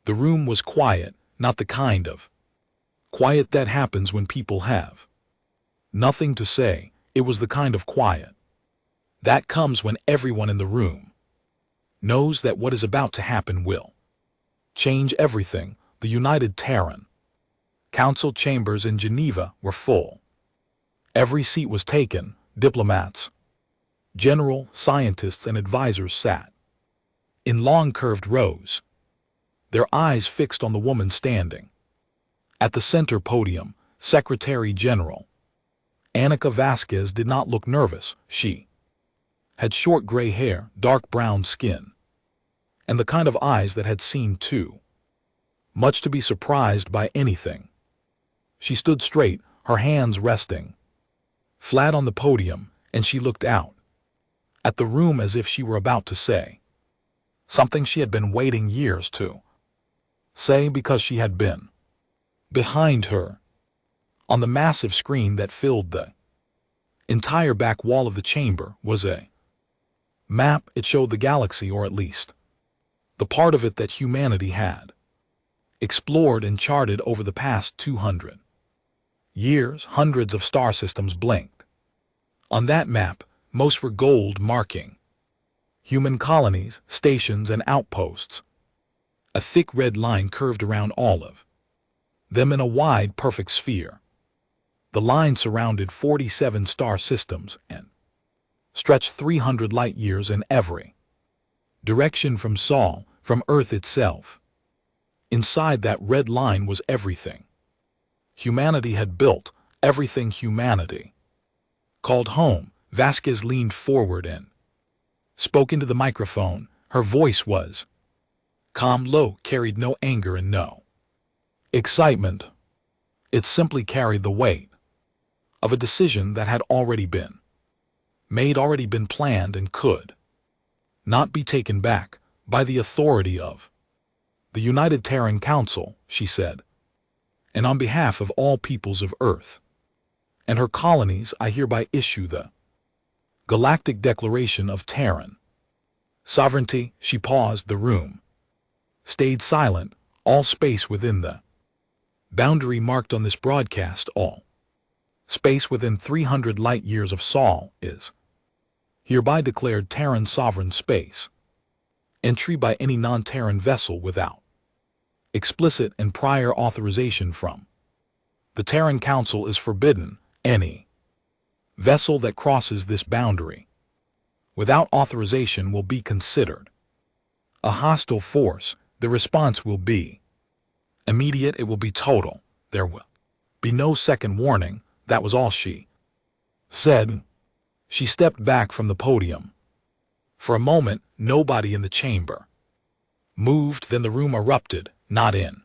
The room was quiet, not the kind of quiet that happens when people have nothing to say. It was the kind of quiet that comes when everyone in the room knows that what is about to happen will change everything. The United Terran Council chambers in Geneva were full. Every seat was taken. Diplomats, general, scientists, and advisors sat in long curved rows, their eyes fixed on the woman standing at the center podium. Secretary General Annika Vasquez did not look nervous. She had short gray hair, dark brown skin, and the kind of eyes that had seen too much to be surprised by anything. She stood straight, her hands resting flat on the podium, and she looked out at the room as if she were about to say something she had been waiting years to say, because she had been behind her. On the massive screen that filled the entire back wall of the chamber was a map. It showed the galaxy, or at least the part of it that humanity had explored and charted over the past 200 years. Hundreds of star systems blinked on that map. Most were gold, marking human colonies, stations, and outposts. A thick red line curved around all of them in a wide, perfect sphere. The line surrounded 47 star systems and stretched 300 light years in every direction from Sol, from Earth itself. Inside that red line was everything humanity had built, everything humanity called home. Vasquez leaned forward and spoke into the microphone. Her voice was calm, low, carried no anger and no excitement. It simply carried the weight of a decision that had already been made, already been planned, and could not be taken back by the authority of the United Terran Council, she said. And on behalf of all peoples of Earth and her colonies, I hereby issue the Galactic Declaration of Terran Sovereignty. She paused. The room stayed silent. All space within the boundary marked on this broadcast, all space within 300 light years of Sol, is hereby declared Terran sovereign space. Entry by any non-Terran vessel without explicit and prior authorization from the Terran Council is forbidden. Any vessel that crosses this boundary without authorization will be considered a hostile force. The response will be immediate. It will be total. There will be no second warning. That was all she said. She stepped back from the podium. For a moment, nobody in the chamber moved. Then the room erupted, not in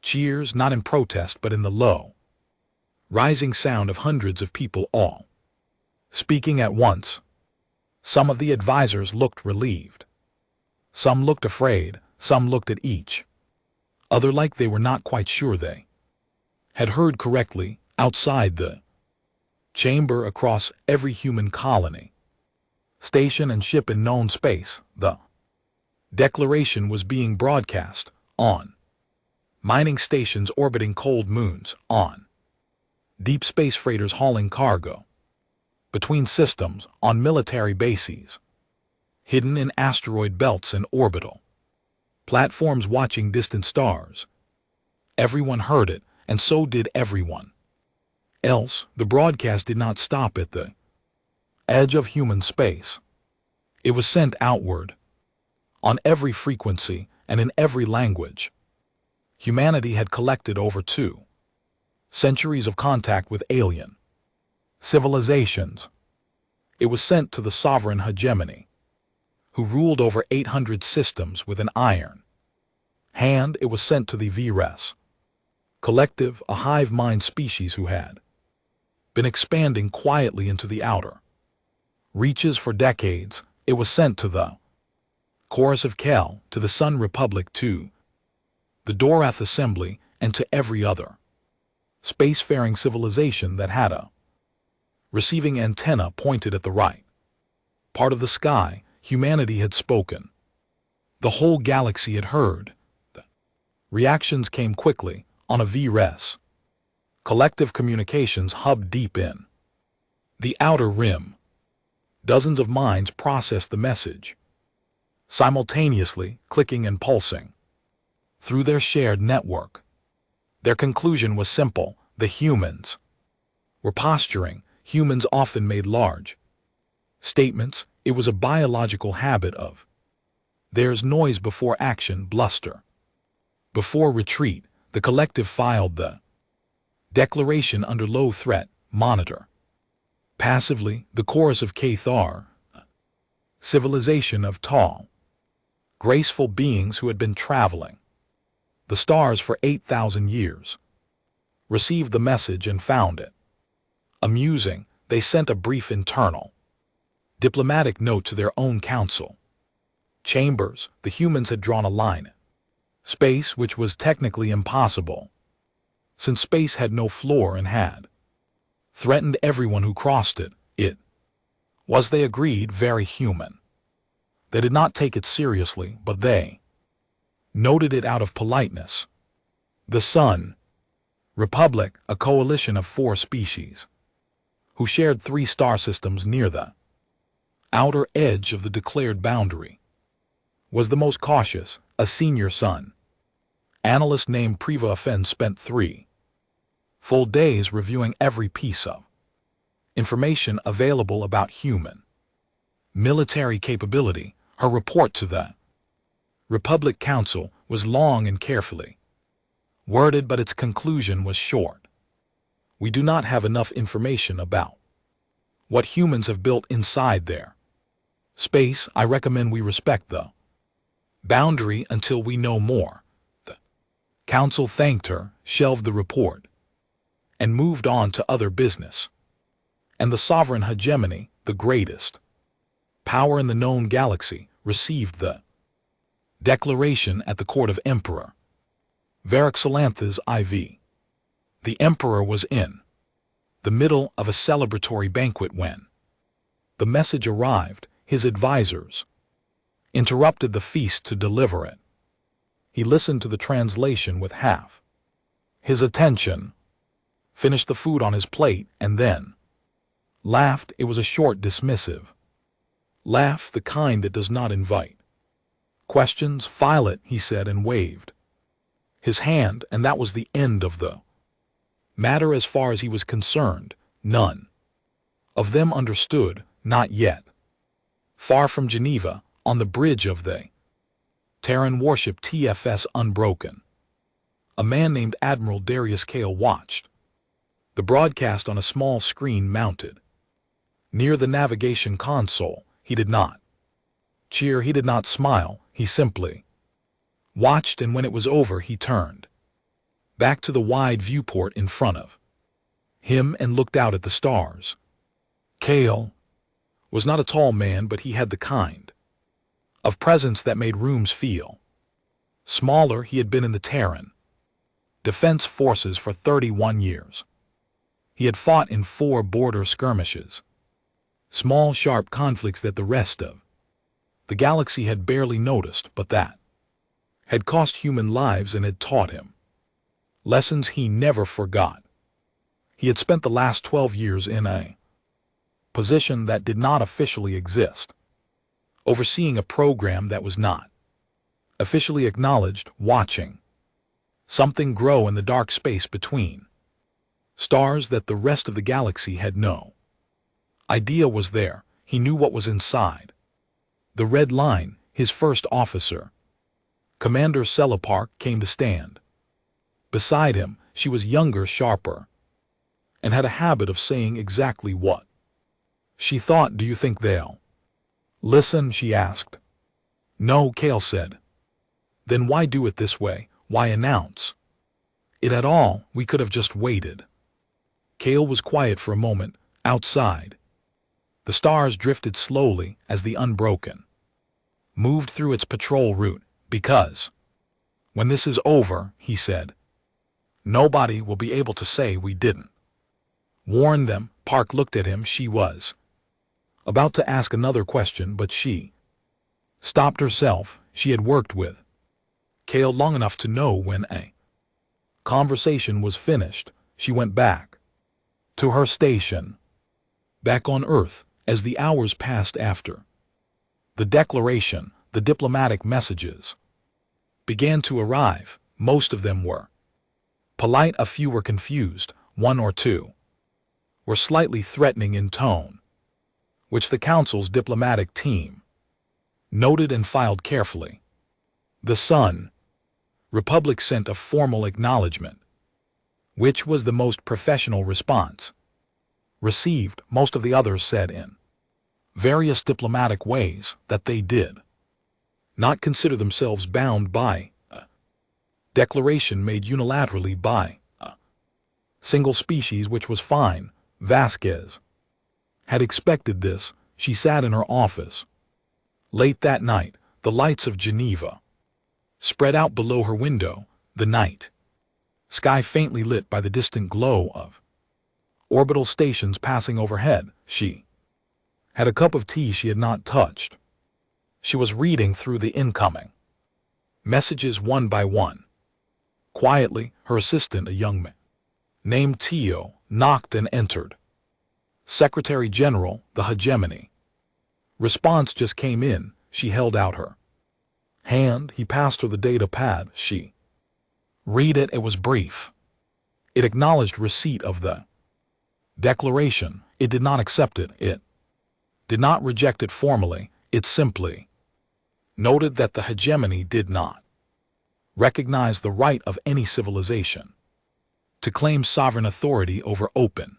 cheers, not in protest, but in the low, rising sound of hundreds of people all speaking at once. Some of the advisors looked relieved. Some looked afraid. Some looked at each other like they were not quite sure they had heard correctly. Outside the chamber, across every human colony, station, and ship in known space, the declaration was being broadcast on mining stations orbiting cold moons, on deep space freighters hauling cargo between systems, on military bases hidden in asteroid belts and orbital platforms watching distant stars. Everyone heard it, and so did everyone else. The broadcast did not stop at the edge of human space. It was sent outward on every frequency and in every language. Humanity had collected over 2 centuries of contact with alien civilizations. It was sent to the sovereign hegemony, who ruled over 800 systems with an iron hand. It was sent to the VRES collective, a hive mind species who had been expanding quietly into the outer reaches for decades. It was sent to the Chorus of Kel, to the Sun Republic, to the Dorath Assembly, and to every other spacefaring civilization that had a receiving antenna pointed at the right part of the sky. Humanity had spoken. The whole galaxy had heard. The Reactions came quickly, on a VRES. Collective communications hub deep in the outer rim. Dozens of minds processed the message, simultaneously clicking and pulsing through their shared network. Their conclusion was simple: the humans were posturing. Humans often made large statements. It was a biological habit of there's noise before action, bluster before retreat. The collective filed the declaration under low threat monitor. Passively, the chorus of Cathar, civilization of tall, graceful beings who had been traveling the stars for 8,000 years, received the message and found it amusing. They sent a brief internal diplomatic note to their own council chambers. The humans had drawn a line. Space, which was technically impossible, since space had no floor and had threatened everyone who crossed it. It was, they agreed, very human. They did not take it seriously, but they noted it out of politeness. The Sun Republic, a coalition of 4 species, who shared 3 star systems near the outer edge of the declared boundary, was the most cautious. A senior Sun analyst named Priva Afen spent 3 full days reviewing every piece of information available about human military capability. Her report to the Republic Council was long and carefully worded, but its conclusion was short. We do not have enough information about what humans have built inside their space. I recommend we respect the boundary until we know more. The council thanked her, shelved the report, and moved on to other business. And the sovereign hegemony, the greatest power in the known galaxy, received the declaration at the court of Emperor Varaxalantha's IV. The emperor was in the middle of a celebratory banquet when the message arrived. His advisors interrupted the feast to deliver it. He listened to the translation with half his attention, finished the food on his plate, and then laughed. It was a short, dismissive laugh, the kind that does not invite questions. File it, he said, and waved his hand, and that was the end of the matter as far as he was concerned. None of them understood, not yet. Far from Geneva, on the bridge of the Terran warship TFS Unbroken, a man named Admiral Darius Kale watched the broadcast on a small screen mounted near the navigation console. He did not cheer, he did not smile, he simply watched, and when it was over he turned back to the wide viewport in front of him and looked out at the stars. Kale was not a tall man, but he had the kind of presence that made rooms feel smaller. He had been in the Terran Defense Forces for 31 years. He had fought in 4 border skirmishes, small, sharp conflicts that the rest of the galaxy had barely noticed, but that had cost human lives and had taught him lessons he never forgot. He had spent the last 12 years in a position that did not officially exist, overseeing a program that was not officially acknowledged, watching something grow in the dark space between stars that the rest of the galaxy had no idea was there. He knew what was inside. The red line. His first officer, Commander Selapark, came to stand beside him. She was younger, sharper, and had a habit of saying exactly what she thought. Do you think they'll listen? She asked. No, Kale said. Then why do it this way? Why announce it at all? We could have just waited. Kale was quiet for a moment. Outside, the stars drifted slowly as the Unbroken moved through its patrol route. Because when this is over, he said, nobody will be able to say we didn't warn them. Park looked at him. She was about to ask another question, but she stopped herself. She had worked with Kale long enough to know when a conversation was finished. She went back to her station, back on Earth, as the hours passed after. The declaration, the diplomatic messages, began to arrive. Most of them were polite, a few were confused, one or two were slightly threatening in tone, which the Council's diplomatic team noted and filed carefully. The Sun Republic sent a formal acknowledgement, which was the most professional response received. Most of the others said in various diplomatic ways that they did not consider themselves bound by a declaration made unilaterally by a single species, which was fine. Vasquez had expected this. She sat in her office. Late that night, the lights of Geneva spread out below her window, the night sky faintly lit by the distant glow of orbital stations passing overhead. She had a cup of tea she had not touched. She was reading through the incoming messages one by one. Quietly, her assistant, a young man named Tio, knocked and entered. Secretary General, the hegemony. Response just came in. She held out her hand. He passed her the data pad. She read it. It was brief. It acknowledged receipt of the declaration. It did not accept it. It did not reject it formally. It simply noted that the hegemony did not recognize the right of any civilization to claim sovereign authority over open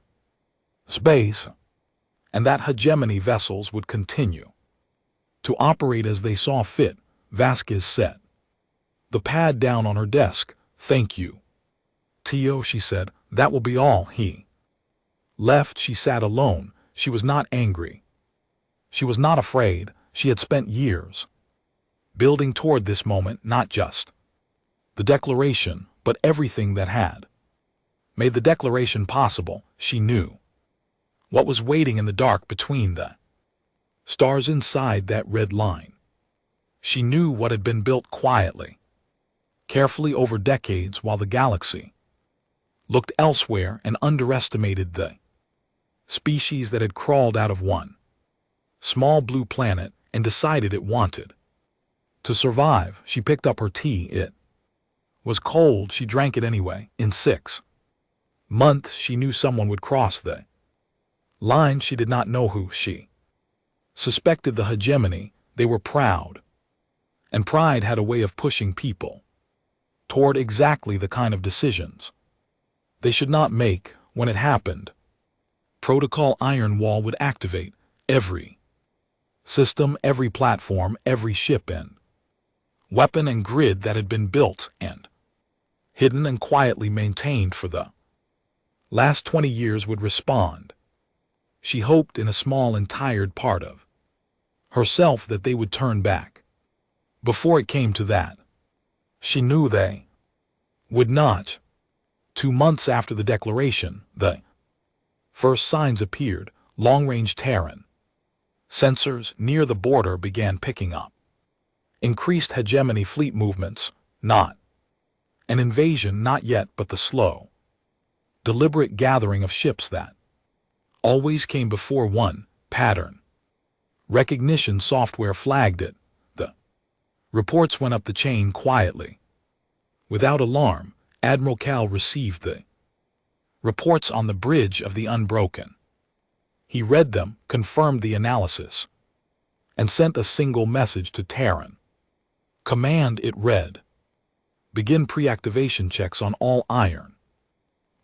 space, and that hegemony vessels would continue to operate as they saw fit. Vasquez set the pad down on her desk. Thank you, Tio, she said. That will be all. He left. She sat alone. She was not angry. She was not afraid. She had spent years building toward this moment, not just the declaration, but everything that had made the declaration possible. She knew what was waiting in the dark between the stars inside that red line. She knew what had been built quietly, carefully over decades, while the galaxy looked elsewhere and underestimated the species that had crawled out of one small blue planet and decided it wanted to survive. She picked up her tea. It was cold. She drank it anyway. In 6 months, she knew someone would cross the line. She did not know who. She suspected the hegemony. They were proud, and pride had a way of pushing people toward exactly the kind of decisions they should not make. When it happened, Protocol Iron Wall would activate. Every system, every platform, every ship and weapon and grid that had been built and hidden and quietly maintained for the last 20 years would respond. She hoped in a small and tired part of herself that they would turn back. Before it came to that, she knew they would not. 2 months after the declaration, the first signs appeared. Long-range Terran sensors near the border began picking up increased hegemony fleet movements. Not an invasion, not yet, but the slow, deliberate gathering of ships that always came before one pattern recognition software flagged it. The reports went up the chain quietly. Without alarm, Admiral Cal received the reports on the bridge of the Unbroken. He read them, confirmed the analysis, and sent a single message to Terran Command. It read, begin pre-activation checks on all Iron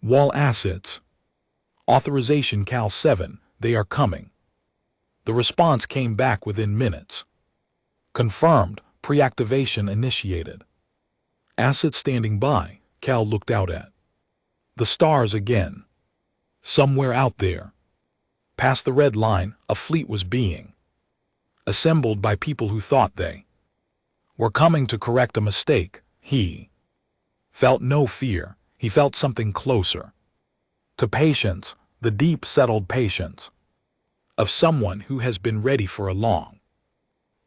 Wall assets. Authorization Cal 7, they are coming. The response came back within minutes. Confirmed, pre-activation initiated. Asset standing by. Cal looked out at the stars again. Somewhere out there, past the red line, a fleet was being assembled by people who thought they were coming to correct a mistake. He felt no fear. He felt something closer to patience, the deep settled patience of someone who has been ready for a long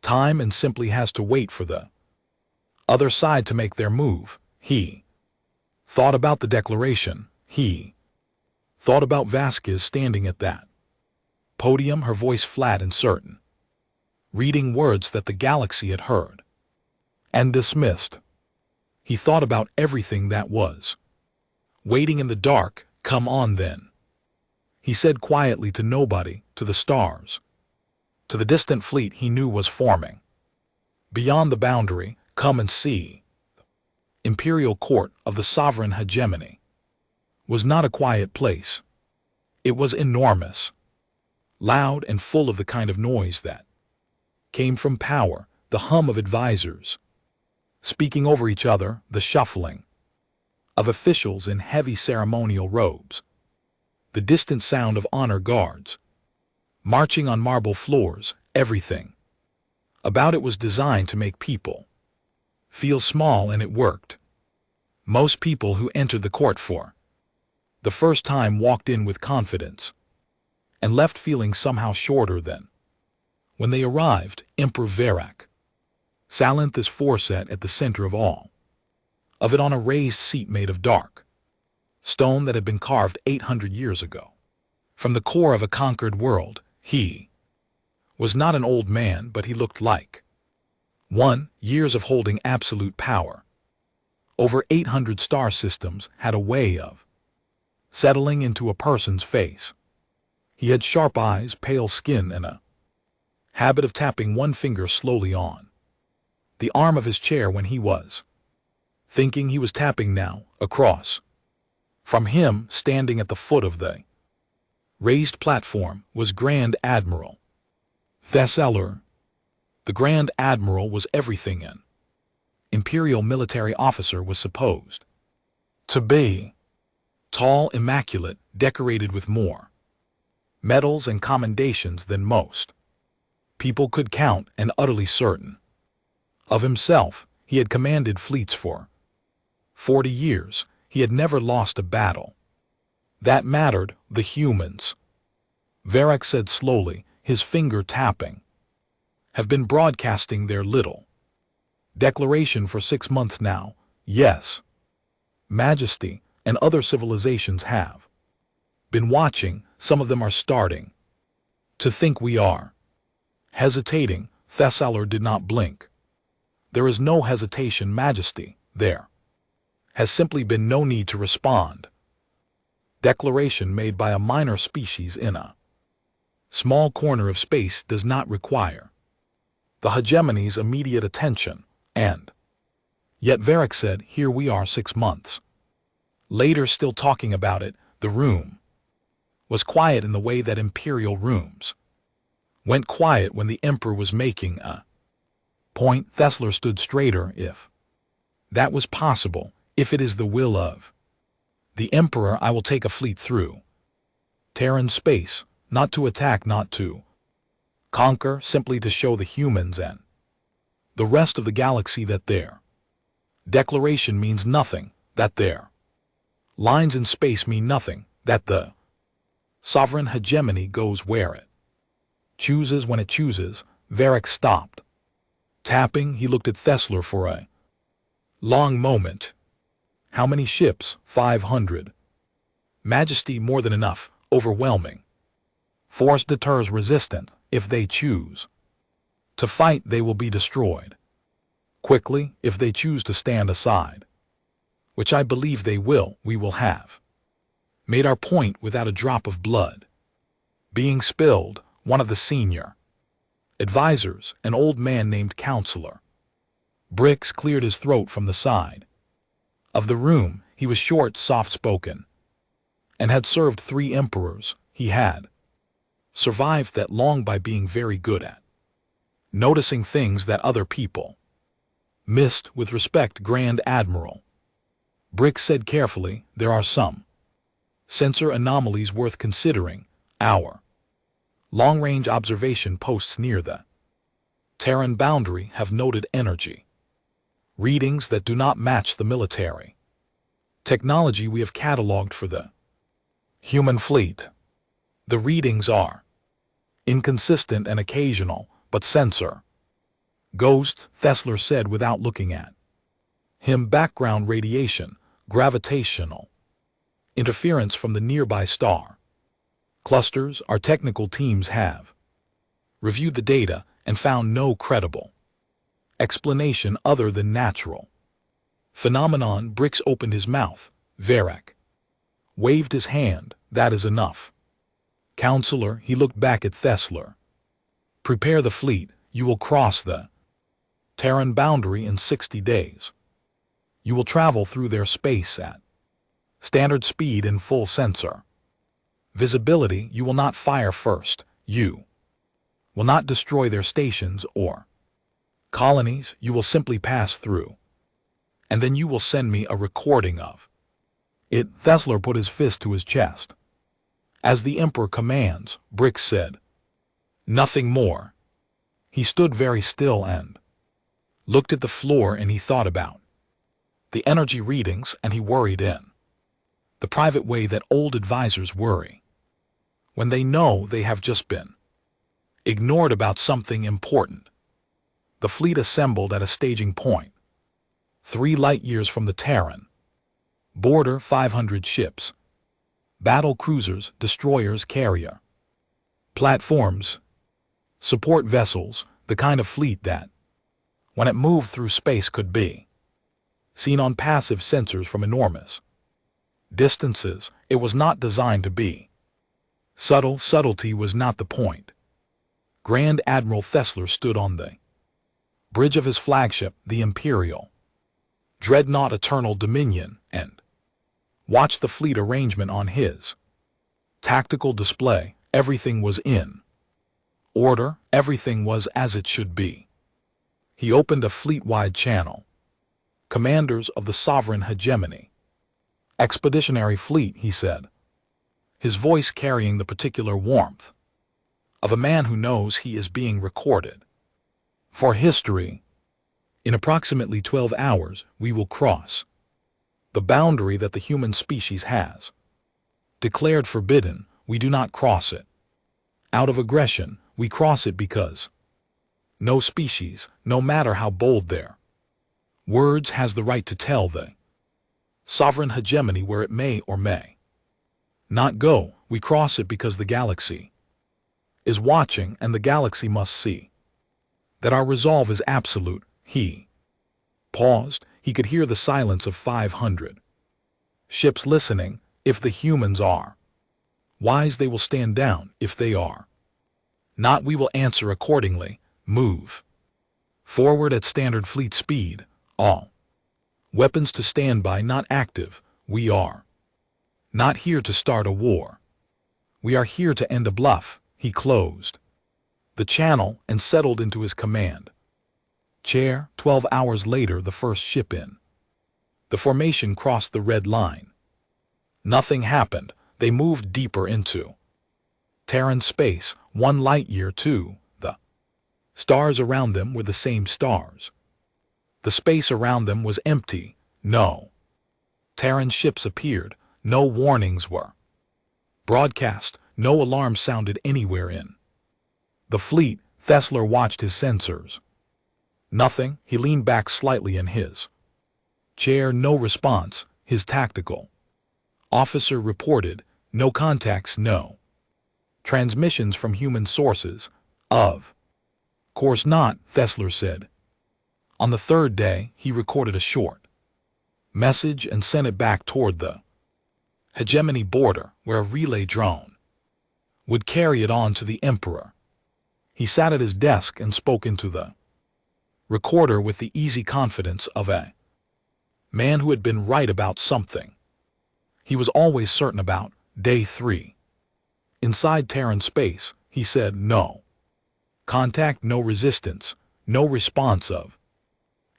time and simply has to wait for the Other side to make their move. He thought about the declaration. He thought about Vasquez standing at that podium, her voice flat and certain, reading words that the galaxy had heard and dismissed. He thought about everything that was waiting in the dark. Come on then, he said quietly to nobody, to the stars, to the distant fleet he knew was forming beyond the boundary. Come and see. Imperial court of the sovereign hegemony was not a quiet place. It was enormous, loud and full of the kind of noise that came from power, the hum of advisors speaking over each other, the shuffling of officials in heavy ceremonial robes, the distant sound of honor guards marching on marble floors. Everything about it was designed to make people feel small, and it worked. Most people who entered the court for the first time walked in with confidence and left feeling somehow shorter than when they arrived. Emperor Verac, silent as foreset at the center of all of it, on a raised seat made of dark stone that had been carved 800 years ago from the core of a conquered world. He was not an old man, but he looked like one. Years of holding absolute power over 800 star systems had a way of settling into a person's face. He had sharp eyes, pale skin, and a habit of tapping one finger slowly on the arm of his chair when he was thinking. He was tapping now. Across from him, standing at the foot of the raised platform, was Grand Admiral Thessalur. The Grand Admiral was everything an imperial military officer was supposed to be: tall, immaculate, decorated with more medals and commendations than most people could count, and utterly certain of himself. He had commanded fleets for 40 years. He had never lost a battle that mattered. The humans, Verac said slowly, his finger tapping, have been broadcasting their little declaration for 6 months now. Yes, Majesty, and other civilizations have been watching. Some of them are starting to think we are hesitating. Thessalur did not blink. There is no hesitation, Majesty. There has simply been no need to respond. Declaration made by a minor species in a small corner of space does not require the hegemony's immediate attention, and yet Verac said, here we are 6 months later still talking about it. The room was quiet in the way that imperial rooms went quiet when the emperor was making a point. Thessalur stood straighter. If that was possible, if it is the will of the emperor, I will take a fleet through Terran space, not to attack, not to conquer, simply to show the humans and the rest of the galaxy that their declaration means nothing, that their lines in space mean nothing, that the sovereign hegemony goes where it chooses when it chooses. Verac stopped tapping. He looked at Thessalur for a long moment. How many ships? 500. Majesty, more than enough. Overwhelming force deters resistance. If they choose to fight, they will be destroyed quickly. If they choose to stand aside, which I believe they will, we will have made our point without a drop of blood being spilled. One of the senior advisors, an old man named Counselor Bricks, cleared his throat from the side of the room. He was short, soft-spoken, and had served 3 emperors. He had survived that long by being very good at noticing things that other people missed. With respect, Grand Admiral Bricks said carefully, there are some sensor anomalies worth considering. Our long-range observation posts near the Terran boundary have noted energy readings that do not match the military technology we have cataloged for the human fleet. The readings are inconsistent and occasional, but sensor ghosts, Thessalur said without looking at Background radiation, gravitational interference from the nearby star. Clusters our technical teams have reviewed the data and found no credible explanation other than natural phenomenon. Brix opened his mouth. Varek waved his hand. That is enough. Counselor, he looked back at Thesler. Prepare the fleet. You will cross the Terran boundary in 60 days. You will travel through their space at standard speed and full sensor visibility. You will not fire first. You will not destroy their stations or colonies. You will simply pass through. And then you will send me a recording of it. Thesler put his fist to his chest. As the Emperor commands, Brix said. Nothing more. He stood very still and looked at the floor, and he thought about the energy readings, and he worried in the private way that old advisors worry when they know they have just been ignored about something important. The fleet assembled at a staging point 3 light-years from the Terran border. 500 ships, battle cruisers, destroyers, carrier platforms, support vessels, the kind of fleet that, when it moved through space, could be seen on passive sensors from enormous distances. It was not designed to be subtle. Subtlety was not the point. Grand Admiral Thesler stood on the bridge of his flagship, the Imperial Dreadnought Eternal Dominion, and watched the fleet arrangement on his tactical display. Everything was in order. Everything was as it should be. He opened a fleet-wide channel. Commanders of the sovereign hegemony. Expeditionary fleet, he said, his voice carrying the particular warmth of a man who knows he is being recorded for history. In approximately 12 hours, we will cross the boundary that the human species has declared forbidden. We do not cross it out of aggression. We cross it because no species, no matter how bold their words, has the right to tell the sovereign hegemony where it may or may not go. We cross it because the galaxy is watching, and the galaxy must see that our resolve is absolute. He paused. He could hear the silence of 500 ships listening. If the humans are wise, they will stand down. If they are not, we will answer accordingly. Move forward at standard fleet speed. All weapons to standby, not active. We are not here to start a war. We are here to end a bluff. He closed the channel and settled into his command chair. 12 hours later, the first ship in the formation crossed the red line. Nothing happened. They moved deeper into Terran space. 1 light-year to the stars around them were the same stars. The space around them was empty. No Terran ships appeared. No warnings were broadcast. No alarm sounded anywhere in the fleet. Thesler watched his sensors. Nothing. He leaned back slightly in his chair. No response. His tactical officer reported, no contacts, no transmissions from human sources. Of course not, Thesler said. On the 3rd day, he recorded a short message and sent it back toward the hegemony border, where a relay drone would carry it on to the Emperor. He sat at his desk and spoke into the recorder with the easy confidence of a man who had been right about something he was always certain about. Day 3. Inside Terran space, he said, no contact, no resistance, no response of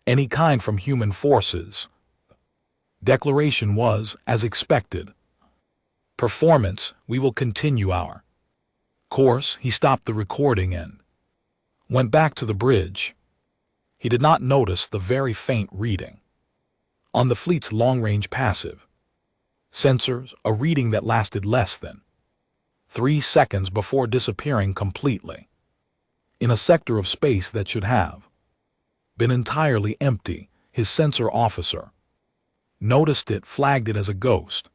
any kind from human forces. Declaration was, as expected. Performance, we will continue our course. He stopped the recording and went back to the bridge. He did not notice the very faint reading on the fleet's long-range passive sensors, a reading that lasted less than 3 seconds before disappearing completely in a sector of space that should have been entirely empty. his sensor officer. Noticed it, flagged it as a ghost.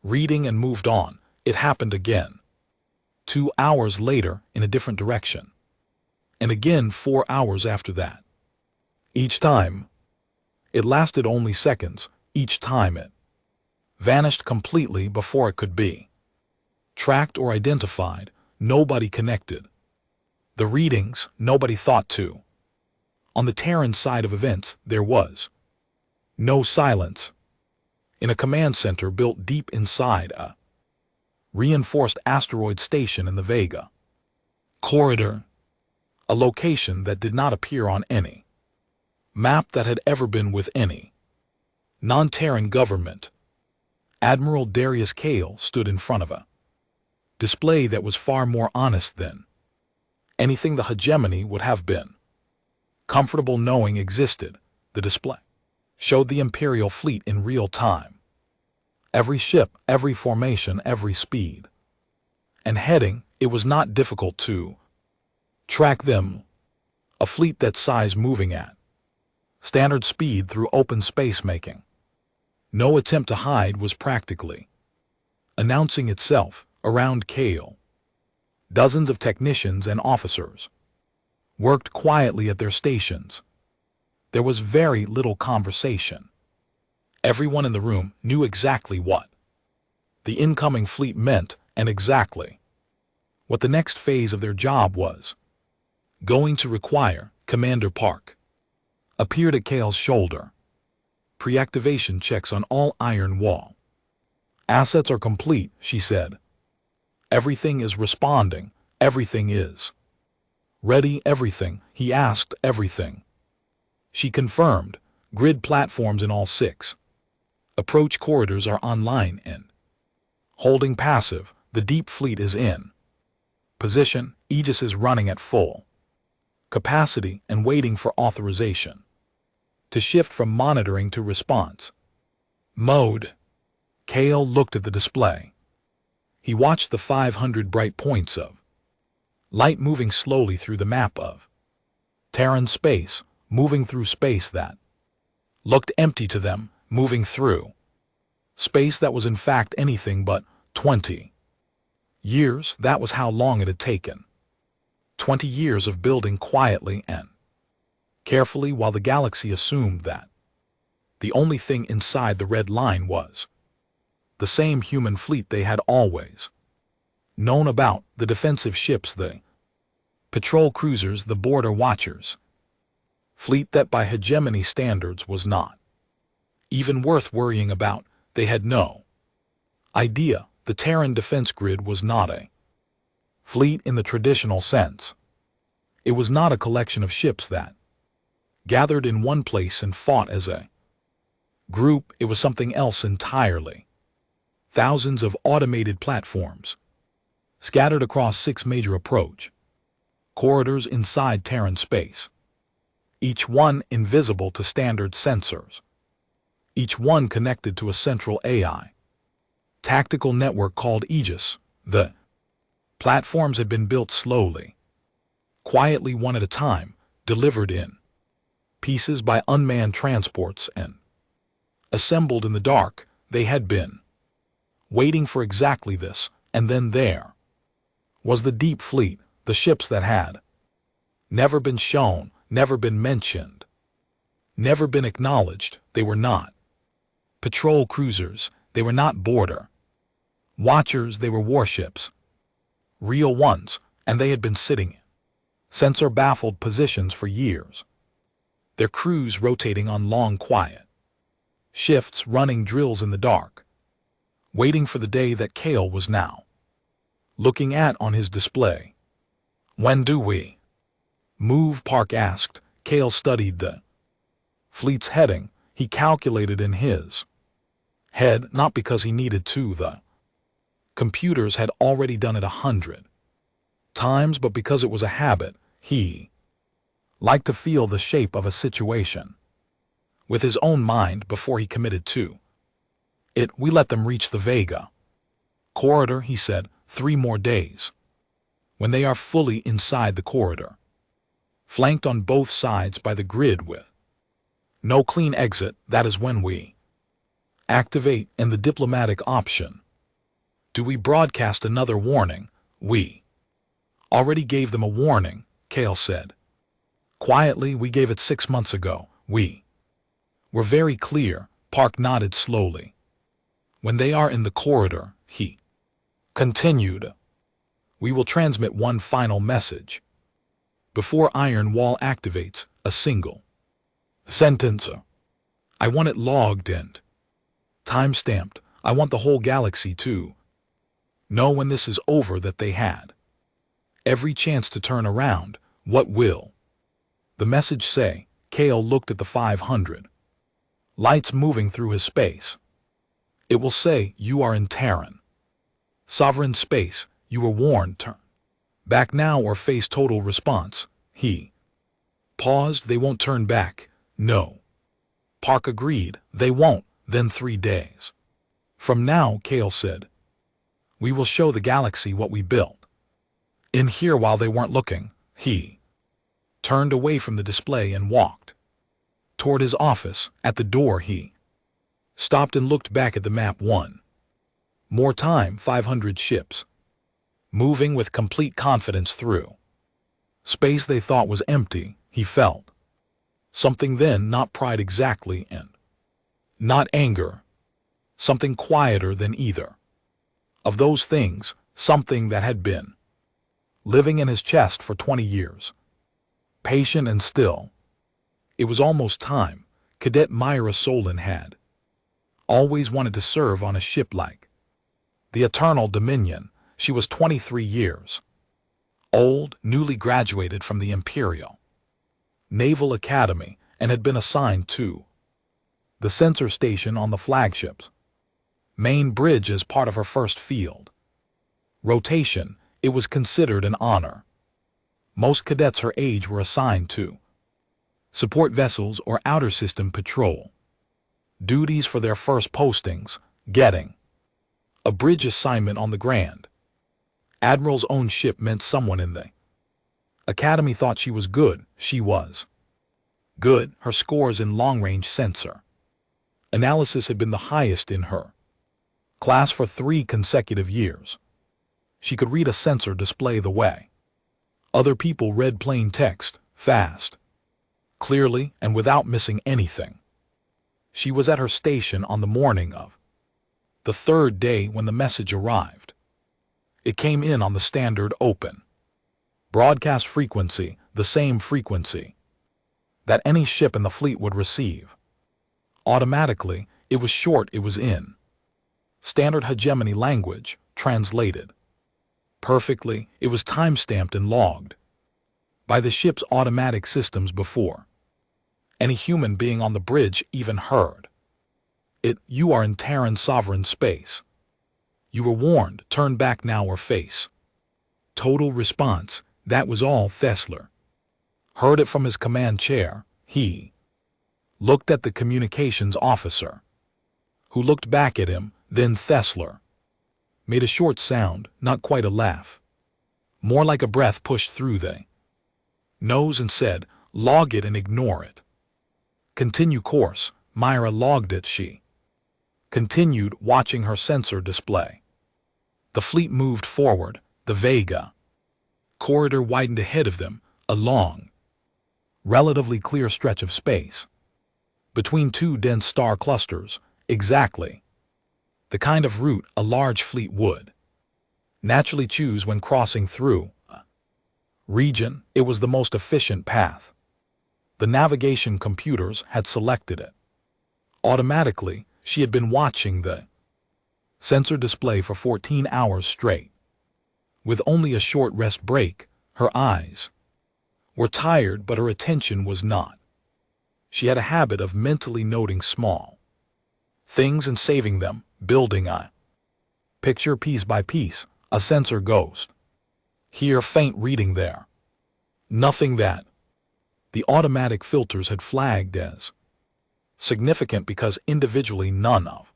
Reading and moved on. It happened again. 2 hours later in a different direction. And again 4 hours after that. Each time, it lasted only seconds. Each time it vanished completely before it could be tracked or identified. Nobody connected. The readings, nobody thought to. On the Terran side of events, there was no silence. In a command center built deep inside a reinforced asteroid station in the Vega corridor, a location that did not appear on any map that had ever been with any non-Terran government. Admiral Darius Kale stood in front of a display that was far more honest than anything the hegemony would have been comfortable knowing existed. The display showed the Imperial fleet in real time. Every ship, every formation, every speed and heading. It was not difficult to track them. A fleet that size moving at standard speed through open space, making no attempt to hide, was practically announcing itself around Kale. Dozens of technicians and officers worked quietly at their stations. There was very little conversation. Everyone in the room knew exactly what the incoming fleet meant and exactly what the next phase of their job was going to require. Commander Park appeared at Kale's shoulder. Pre-activation checks on all iron wall. Assets are complete, she said. Everything is responding. Everything is ready. Everything, he asked. Everything, she confirmed. Grid platforms in all 6 approach corridors are online and holding passive. The deep fleet is in position. Aegis is running at full capacity and waiting for authorization to shift from monitoring to response mode. Kale looked at the display. He watched the 500 bright points of light moving slowly through the map of Terran space, moving through space that looked empty to them, moving through space that was in fact anything but 20 years. That was how long it had taken. 20 years of building quietly and carefully while the galaxy assumed that the only thing inside the red line was the same human fleet they had always known about, the defensive ships, the patrol cruisers, the border watchers. Fleet that by hegemony standards was not even worth worrying about. They had no idea the Terran defense grid was not a fleet in the traditional sense. It was not a collection of ships that gathered in one place and fought as a group. It was something else entirely. Thousands of automated platforms scattered across 6 major approach corridors inside Terran space, each one invisible to standard sensors, each one connected to a central AI tactical network called Aegis. The platforms had been built slowly, quietly, one at a time, delivered in pieces by unmanned transports and assembled in the dark. They had been waiting for exactly this. And then there was the deep fleet, the ships that had never been shown, never been mentioned, never been acknowledged. They were not patrol cruisers. They were not border watchers. They were warships, real ones, and they had been sitting in sensor-baffled positions for years. Their crews rotating on long, quiet shifts, running drills in the dark, waiting for the day that Kale was now looking at on his display. When do we move? Park asked. Kale studied the fleet's heading. He calculated in his head, not because he needed to. The computers had already done it 100 times, but because it was a habit. He liked to feel the shape of a situation with his own mind before he committed to it. We let them reach the Vega corridor, he said. 3 more days. When they are fully inside the corridor, flanked on both sides by the grid with No clean exit, that is when we activate in the diplomatic option. Do we broadcast another warning? We already gave them a warning, Kale said. Quietly, we gave it 6 months ago. We were very clear. Park nodded slowly. When they are in the corridor, he continued, we will transmit one final message. Before Iron Wall activates, a single sentence. I want it logged and time-stamped. I want the whole galaxy to know when this is over that they had every chance to turn around. What will the message say? Kale looked at the 500 lights moving through his space. It will say, you are in Terran sovereign space. You were warned. Turn back now or face total response. He paused. They won't turn back. No. Park agreed. They won't. Then 3 days from now, Kale said, we will show the galaxy what we built. In here while they weren't looking, he turned away from the display and walked toward his office. At the door he stopped and looked back at the map. One more time, 500 ships moving with complete confidence through space they thought was empty. He felt something then, not pride exactly and not anger, something quieter than either of those things, something that had been living in his chest for 20 years, patient and still. It was almost time. Cadet Myra Solon had always wanted to serve on a ship like the Eternal Dominion. She was 23 years old, newly graduated from the Imperial Naval Academy, and had been assigned to the sensor station on the flagship's main bridge as part of her first field rotation. It was considered an honor. Most cadets her age were assigned to support vessels or outer system patrol duties for their first postings. Getting a bridge assignment on the Grand Admiral's own ship meant someone in the Academy thought she was good. She was good. Her scores in long-range sensor analysis had been the highest in her class for 3 consecutive years. She could read a sensor display the way other people read plain text, fast, clearly, and without missing anything. She was at her station on the morning of the 3rd day when the message arrived. It came in on the standard open broadcast frequency, the same frequency that any ship in the fleet would receive. Automatically, it was short. It was in standard hegemony language, translated perfectly. It was time-stamped and logged by the ship's automatic systems before any human being on the bridge even heard it. You are in Terran sovereign space. You were warned. Turn back now or face total response. That was all. Thessler heard it from his command chair. He looked at the communications officer, who looked back at him. Then Thessler made a short sound, not quite a laugh, more like a breath pushed through the nose, and said, log it and ignore it. Continue course. Myra logged it. She continued watching her sensor display. The fleet moved forward. The Vega corridor widened ahead of them, a long, relatively clear stretch of space between 2 dense star clusters, exactly the kind of route a large fleet would naturally choose when crossing through a region. It was the most efficient path. The navigation computers had selected it automatically. She had been watching the sensor display for 14 hours straight, with only a short rest break. Her eyes were tired, but her attention was not. She had a habit of mentally noting small things and saving them, building a picture piece by piece, a sensor ghost. Here, faint reading there. Nothing that the automatic filters had flagged as significant because individually none of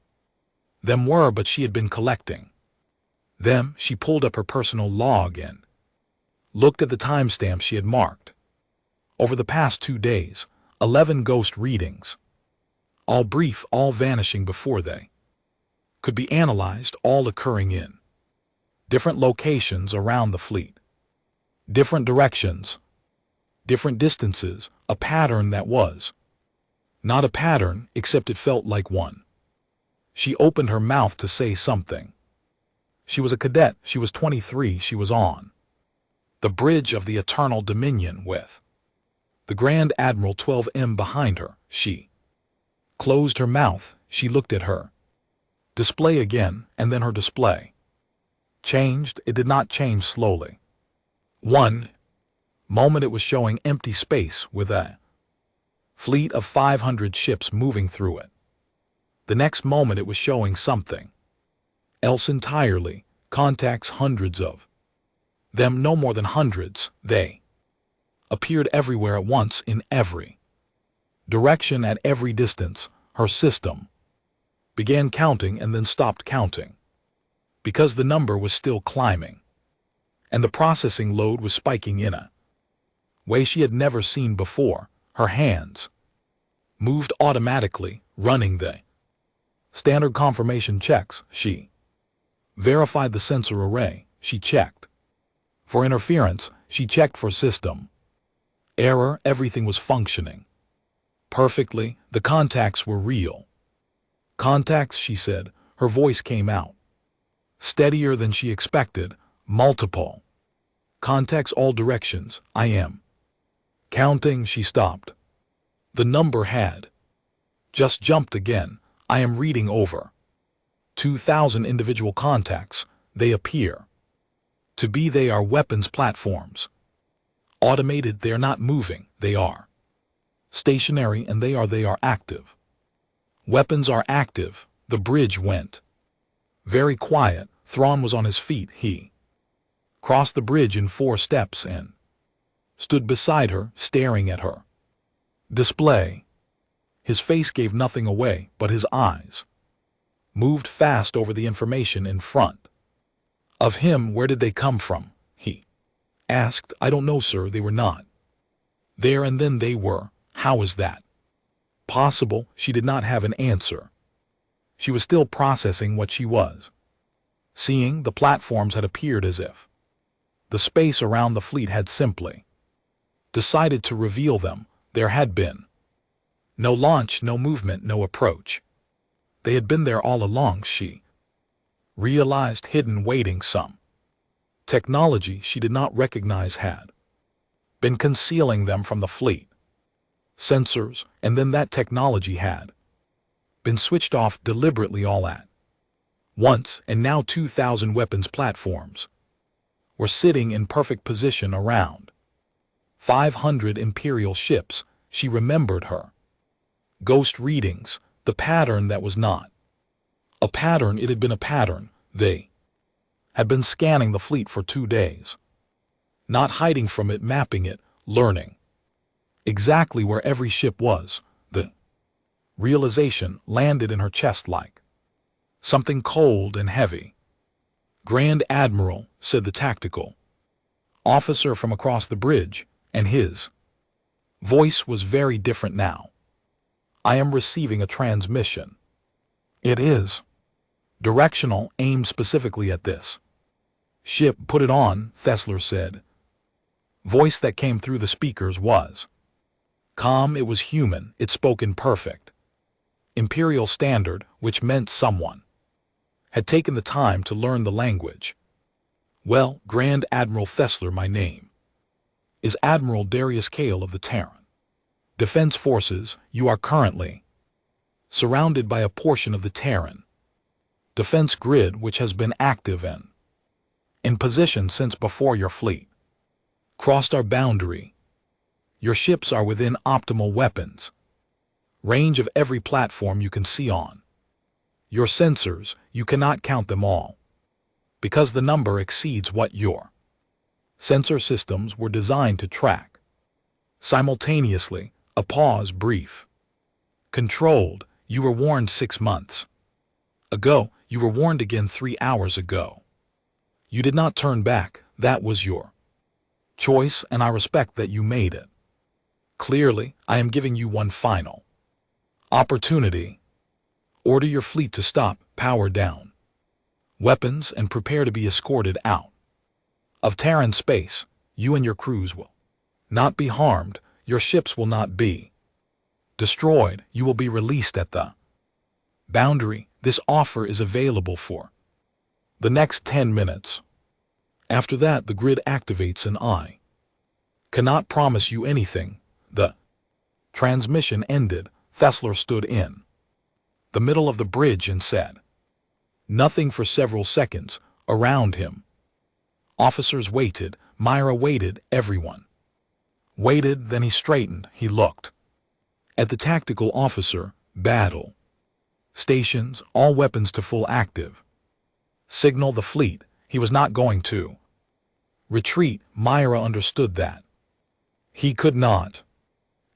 them were, but she had been collecting them. She pulled up her personal log and looked at the timestamps she had marked. Over the past 2 days, 11 ghost readings. All brief, all vanishing before they could be analyzed, all occurring in different locations around the fleet. Different directions, different distances, a pattern that was not a pattern, except it felt like one. She opened her mouth to say something. She was a cadet, she was 23, she was on the bridge of the Eternal Dominion with the Grand Admiral 12M behind her. She closed her mouth, she looked at her display again, and then her display changed. It did not change slowly. One moment it was showing empty space with a fleet of 500 ships moving through it. The next moment it was showing something else entirely, contacts, hundreds of them, no more than hundreds. They appeared everywhere at once, in every direction, at every distance. Her system began counting and then stopped counting, because the number was still climbing, and the processing load was spiking in a way she had never seen before. Her hands moved automatically, running the standard confirmation checks. She verified the sensor array. She checked for interference. She checked for system error. Everything was functioning perfectly. The contacts were real contacts, she said. Her voice came out steadier than she expected. Multiple contacts, all directions. I am counting. She stopped. The number had just jumped again. I am reading over 2,000 individual contacts. They appear to be, they are weapons platforms. Automated, they are not moving. They are stationary, and they are active. Weapons are active. The bridge went very quiet. Thrawn was on his feet. He crossed the bridge in 4 steps and stood beside her, staring at her display. His face gave nothing away, but his eyes moved fast over the information in front of him. Where did they come from? He asked. I don't know, sir. They were not there, and then they were. How is that possible? She did not have an answer. She was still processing what she was seeing. The platforms had appeared as if the space around the fleet had simply decided to reveal them. There had been no launch, no movement, no approach. They had been there all along, she realized, hidden, waiting. Some technology she did not recognize had been concealing them from the fleet sensors, and then that technology had been switched off deliberately all at once, and now 2,000 weapons platforms were sitting in perfect position around 500 Imperial ships. She remembered her ghost readings, the pattern that was not a pattern. It had been a pattern. They had been scanning the fleet for 2 days, not hiding from it, mapping it, learning exactly where every ship was. The realization landed in her chest like something cold and heavy. Grand Admiral, said the tactical officer from across the bridge, and his voice was very different now. I am receiving a transmission. It is directional, aimed specifically at this ship. Put it on, Thessler said. Voice that came through the speakers was calm. It was human. It spoke in perfect Imperial standard, which meant someone had taken the time to learn the language. Well, Grand Admiral Thessler, my name is Admiral Darius Kale of the Terran Defense Forces. You are currently surrounded by a portion of the Terran defense grid, which has been active and in position since before your fleet crossed our boundary. Your ships are within optimal weapons range of every platform you can see on your sensors. You cannot count them all, because the number exceeds what your sensor systems were designed to track. Simultaneously, a pause, brief. Controlled. You were warned 6 months ago. You were warned again 3 hours ago. You did not turn back. That was your choice, and I respect that you made it. Clearly, I am giving you one final opportunity. Order your fleet to stop, power down weapons, and prepare to be escorted out of Terran space. You and your crews will not be harmed. Your ships will not be destroyed. You will be released at the boundary. This offer is available for the next 10 minutes. After that, the grid activates and I cannot promise you anything. The transmission ended. Thessler stood in the middle of the bridge and said nothing for several seconds. Around him, officers waited. Myra waited. Everyone waited. Then he straightened. He looked at the tactical officer. Battle stations, all weapons to full active. Signal the fleet. He was not going to retreat. Myra understood that. He could not.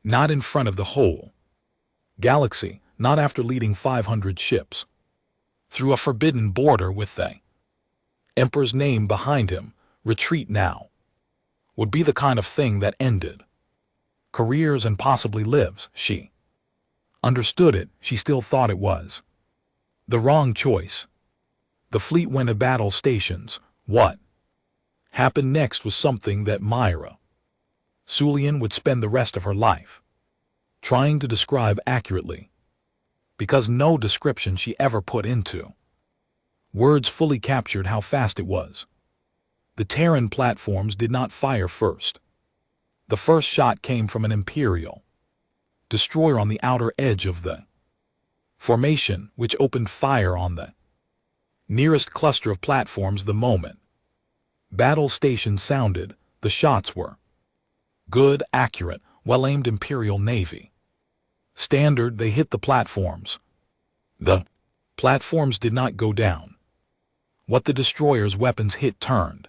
Not in front of the whole galaxy, not after leading 500 ships through a forbidden border with the Emperor's name behind him. Retreat now would be the kind of thing that ended careers and possibly lives. She understood it. She still thought it was the wrong choice. The fleet went to battle stations. What happened next was something that Myra Sulian would spend the rest of her life trying to describe accurately, because no description she ever put into words fully captured how fast it was. The Terran platforms did not fire first. The first shot came from an Imperial destroyer on the outer edge of the formation, which opened fire on the nearest cluster of platforms. The moment battle station sounded, the shots were good, accurate, well-aimed Imperial Navy standard. They hit the platforms. The platforms did not go down. What the destroyer's weapons hit turned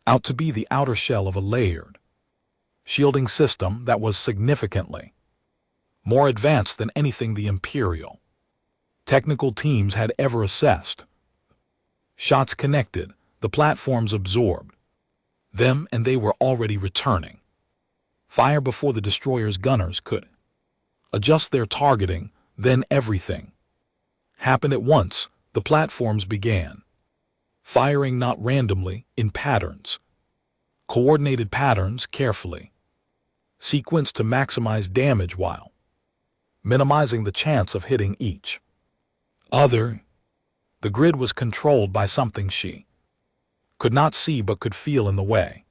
out to be the outer shell of a layered shielding system that was significantly more advanced than anything the Imperial technical teams had ever assessed. Shots connected, the platforms absorbed them, and they were already returning fire before the destroyer's gunners could adjust their targeting. Then everything happened at once. The platforms began firing, not randomly, in patterns. Coordinated patterns, carefully sequenced to maximize damage while minimizing the chance of hitting each other. The grid was controlled by something she could not see but could feel in the way.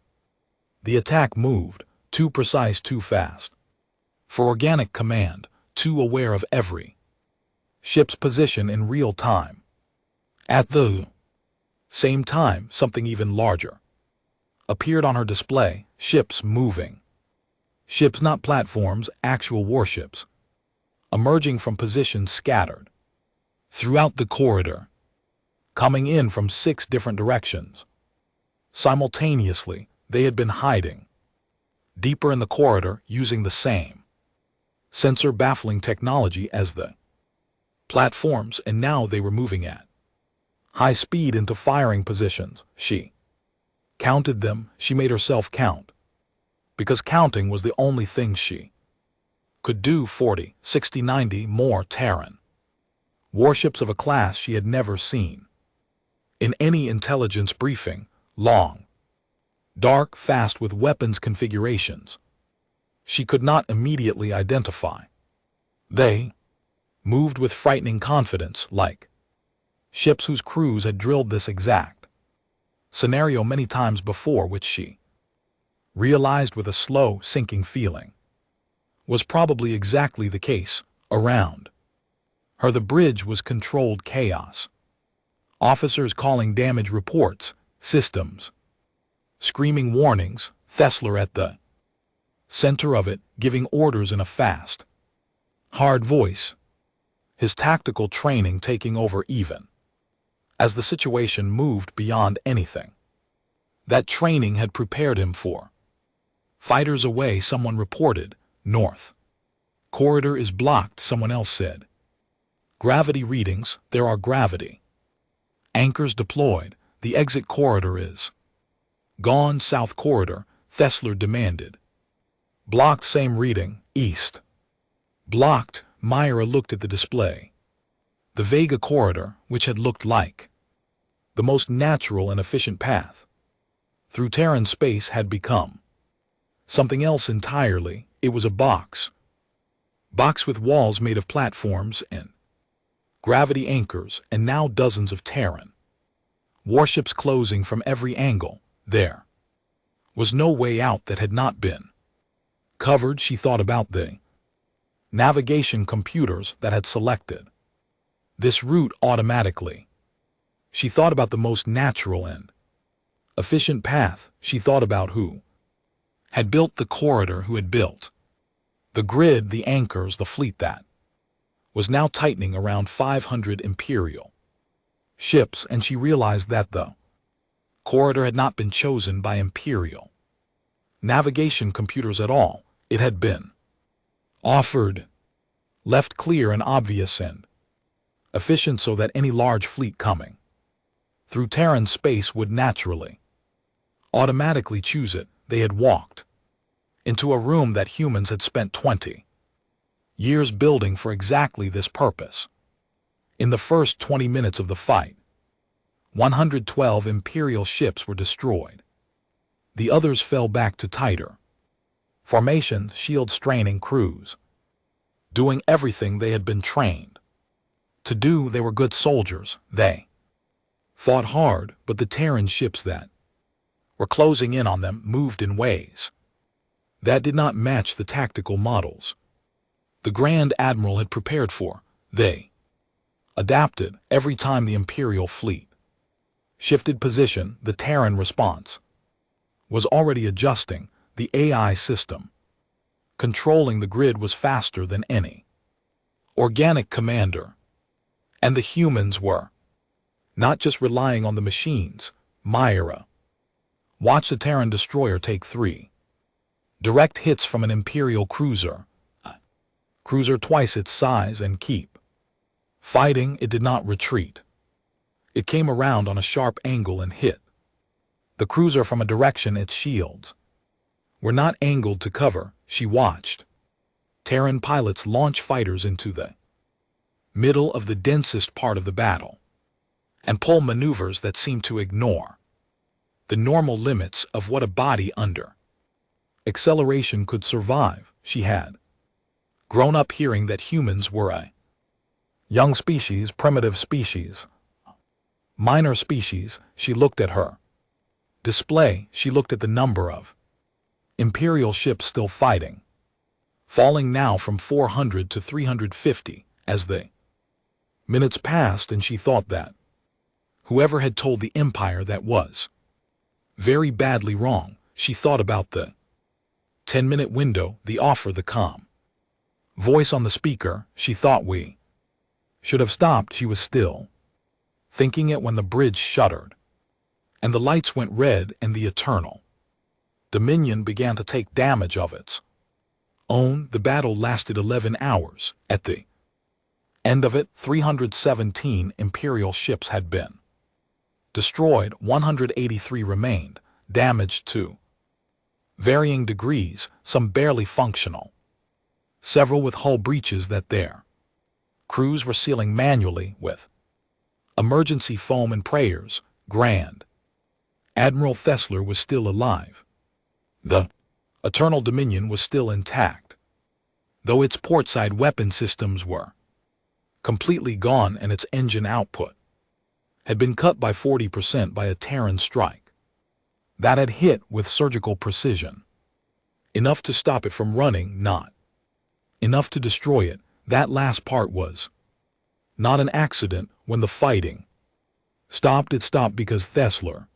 The attack moved, too precise, too fast for organic command, too aware of every ship's position in real time. At the same time, something even larger appeared on her display. Ships moving. Ships, not platforms, actual warships, emerging from positions scattered throughout the corridor, coming in from 6 different directions. Simultaneously, they had been hiding deeper in the corridor using the same sensor baffling technology as the platforms, and now they were moving at high speed into firing positions. She counted them. She made herself count, because counting was the only thing she could do. 40, 60, 90 more Terran warships of a class she had never seen in any intelligence briefing. Long, dark, fast, with weapons configurations she could not immediately identify. They moved with frightening confidence, like ships whose crews had drilled this exact scenario many times before, which she realized with a slow, sinking feeling was probably exactly the case around her. The bridge was controlled chaos. Officers calling damage reports, systems screaming warnings, Thessler at the center of it, giving orders in a fast, hard voice, his tactical training taking over even as the situation moved beyond anything that training had prepared him for. Fighters away, someone reported. North corridor is blocked, someone else said. Gravity readings, there are gravity anchors deployed. The exit corridor is gone. South corridor, Thessler demanded. Blocked, same reading, east. Blocked, Myra looked at the display. The Vega corridor, which had looked like the most natural and efficient path through Terran space, had become something else entirely. It was a box. Box with walls made of platforms and gravity anchors, and now dozens of Terran warships closing from every angle. There was no way out that had not been covered. She thought about the navigation computers that had selected this route automatically. She thought about the most natural and efficient path. She thought about who had built the corridor, who had built the grid, the anchors, the fleet that was now tightening around 500 Imperial ships, and she realized that the corridor had not been chosen by Imperial navigation computers at all. It had been offered, left clear and obvious and efficient so that any large fleet coming through Terran space would naturally, automatically choose it. They had walked into a room that humans had spent 20 years building for exactly this purpose. In the first 20 minutes of the fight, 112 Imperial ships were destroyed. The others fell back to tighter formations, shield straining crews, doing everything they had been trained to do. They were good soldiers. They fought hard, but the Terran ships that were closing in on them moved in ways that did not match the tactical models the Grand Admiral had prepared for. They adapted every time the Imperial fleet shifted position. The Terran response was already adjusting. The AI system controlling the grid was faster than any organic commander, and the humans were not just relying on the machines. Myra watched the Terran destroyer take 3 direct hits from an Imperial cruiser, a cruiser twice its size, and keep fighting. It did not retreat. It came around on a sharp angle and hit the cruiser from a direction its shields were not angled to cover. She watched Terran pilots launch fighters into the middle of the densest part of the battle and pull maneuvers that seemed to ignore the normal limits of what a body under acceleration could survive. She had grown up hearing that humans were a young species, primitive species, minor species. She looked at her display. She looked at the number of Imperial ships still fighting, falling now from 400 to 350 as the minutes passed, and she thought that whoever had told the Empire that was very badly wrong. She thought about the 10-minute window, the offer, the calm voice on the speaker. She thought we should have stopped. She was still thinking it when the bridge shuddered and the lights went red, and the Eternal Dominion began to take damage of its own. The battle lasted 11 hours. At the end of it, 317 Imperial ships had been destroyed. 183 remained, damaged to varying degrees, some barely functional, several with hull breaches that their crews were sealing manually with emergency foam and prayers. Grand Admiral Thessler was still alive. The Eternal Dominion was still intact, though its portside weapon systems were completely gone, and its engine output had been cut by 40% by a Terran strike that had hit with surgical precision, enough to stop it from running, not enough to destroy it. That last part was not an accident. When the fighting stopped, it stopped because Thessler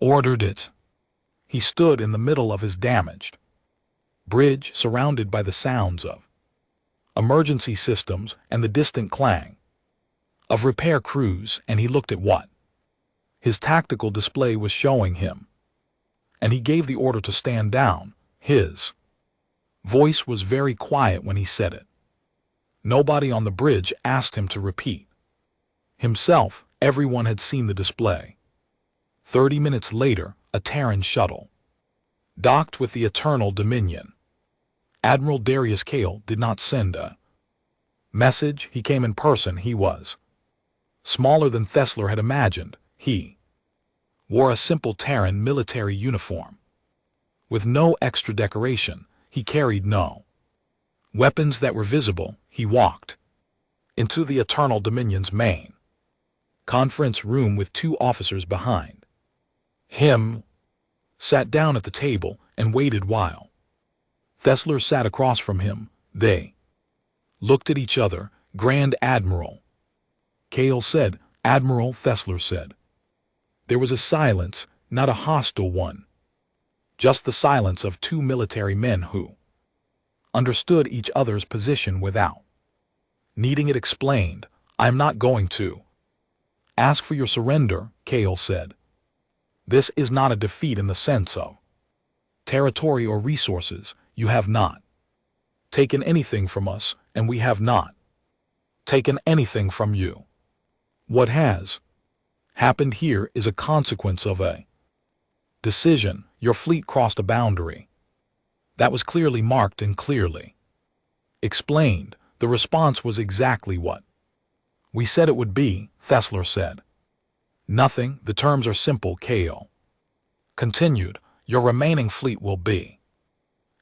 ordered it. He stood in the middle of his damaged bridge, surrounded by the sounds of emergency systems and the distant clang of repair crews, and he looked at what his tactical display was showing him, and he gave the order to stand down. His voice was very quiet when he said it. Nobody on the bridge asked him to repeat himself. Everyone had seen the display. 30 minutes later, a Terran shuttle docked with the Eternal Dominion. Admiral Darius Kale did not send a message, he came in person. He was smaller than Thessler had imagined. He wore a simple Terran military uniform. With no extra decoration, he carried no weapons that were visible. He walked into the Eternal Dominion's main conference room with two officers behind him, sat down at the table and waited while Thessler sat across from him. They looked at each other. Grand Admiral, Kale said. Admiral, Thessler said. There was a silence, not a hostile one. Just the silence of two military men who understood each other's position without needing it explained. I'm not going to ask for your surrender, Kale said. This is not a defeat in the sense of territory or resources. You have not taken anything from us, and we have not taken anything from you. What has happened here is a consequence of a decision. Your fleet crossed a boundary that was clearly marked and clearly explained. The response was exactly what we said it would be, Thessler said. Nothing, the terms are simple, Kale continued. Your remaining fleet will be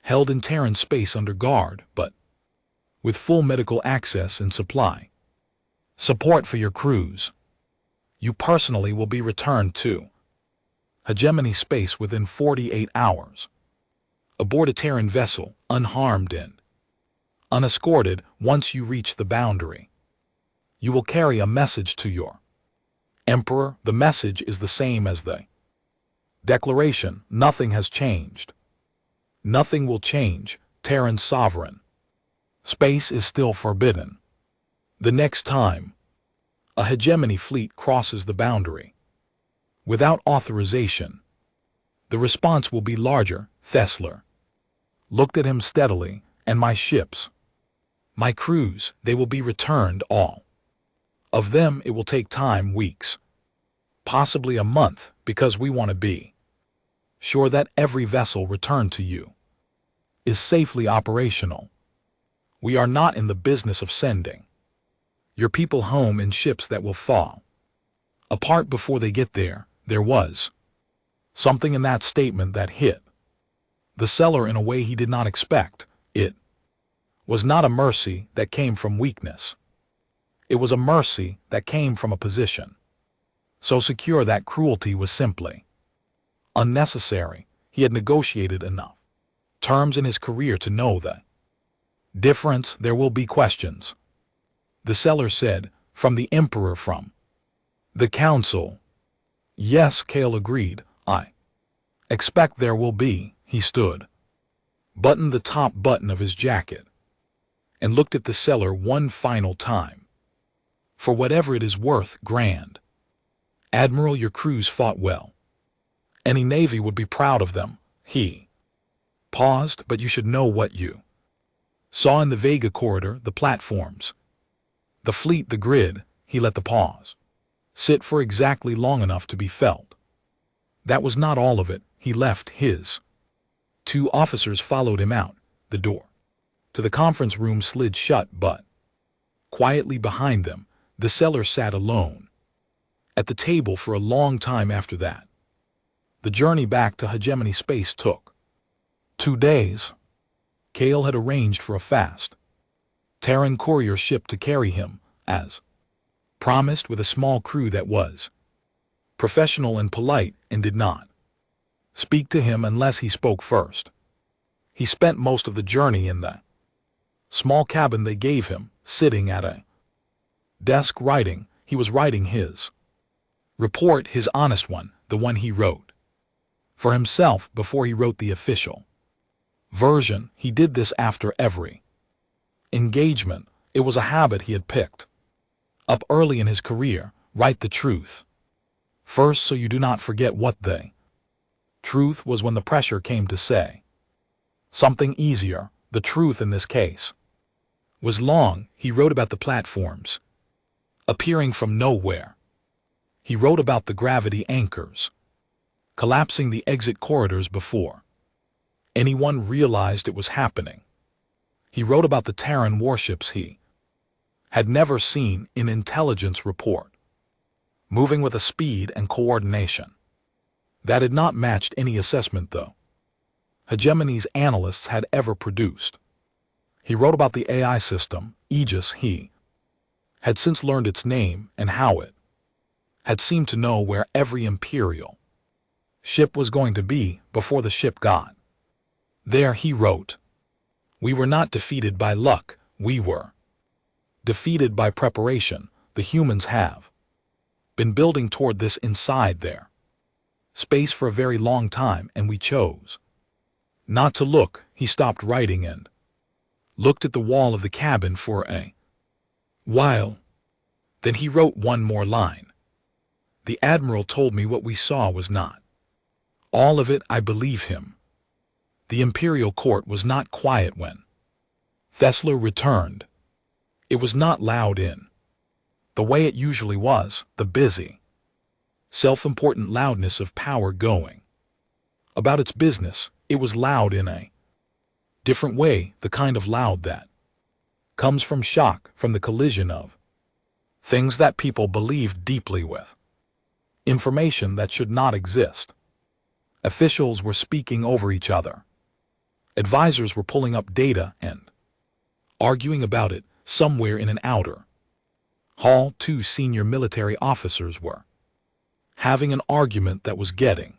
held in Terran space under guard, but with full medical access and supply support for your crews. You personally will be returned to hegemony space within 48 hours, aboard a Terran vessel, unharmed and unescorted. Once you reach the boundary, you will carry a message to your Emperor. The message is the same as the declaration. Nothing has changed. Nothing will change. Terran sovereign space is still forbidden. The next time a hegemony fleet crosses the boundary without authorization, the response will be larger. Thessler looked at him steadily. And my ships, my crews, they will be returned, all of them. It will take time, weeks, possibly a month, because we want to be sure that every vessel returned to you is safely operational. We are not in the business of sending your people home in ships that will fall apart before they get there. There was something in that statement that hit the seller in a way he did not expect. It was not a mercy that came from weakness. It was a mercy that came from a position so secure that cruelty was simply unnecessary. He had negotiated enough terms in his career to know the difference. There will be questions, the seller said, from the Emperor, from the Council. Yes, Kale agreed. I expect there will be. He stood, buttoned the top button of his jacket, and looked at the seller one final time. For whatever it is worth, Grand Admiral, your crews fought well. Any navy would be proud of them. He paused. But you should know what you saw in the Vega corridor, the platforms, the fleet, the grid. He let the pause sit for exactly long enough to be felt. That was not all of it. He left. His two officers followed him out. The door to the conference room slid shut, but quietly behind them, the seller sat alone at the table for a long time after that. The journey back to hegemony space took 2 days. Kale had arranged for a fast Terran courier ship to carry him, as promised, with a small crew that was professional and polite and did not speak to him unless he spoke first. He spent most of the journey in the small cabin they gave him, sitting at a desk writing. He was writing his report, his honest one, the one he wrote for himself before he wrote the official version. He did this after every engagement. It was a habit he had picked up early in his career. Write the truth first so you do not forget what the truth was when the pressure came to say something easier. The truth in this case was long. He wrote about the platforms appearing from nowhere. He wrote about the gravity anchors collapsing the exit corridors before anyone realized it was happening. He wrote about the Terran warships he had never seen in intelligence report, moving with a speed and coordination that had not matched any assessment though Hegemony's analysts had ever produced. He wrote about the AI system, Aegis he had since learned its name and how it had seemed to know where every Imperial ship was going to be before the ship got there. He wrote, "We were not defeated by luck, we were defeated by preparation. The humans have been building toward this inside their space for a very long time, and we chose not to look." He stopped writing and looked at the wall of the cabin for a while. Then he wrote one more line. "The Admiral told me what we saw was not all of it. I believe him." The Imperial court was not quiet when Thesler returned. It was not loud in the way it usually was, the busy, self-important loudness of power going about its business. It was loud in a different way, the kind of loud that comes from shock, from the collision of things that people believed deeply with information that should not exist. Officials were speaking over each other. Advisors were pulling up data and arguing about it. Somewhere in an outer hall, two senior military officers were having an argument that was getting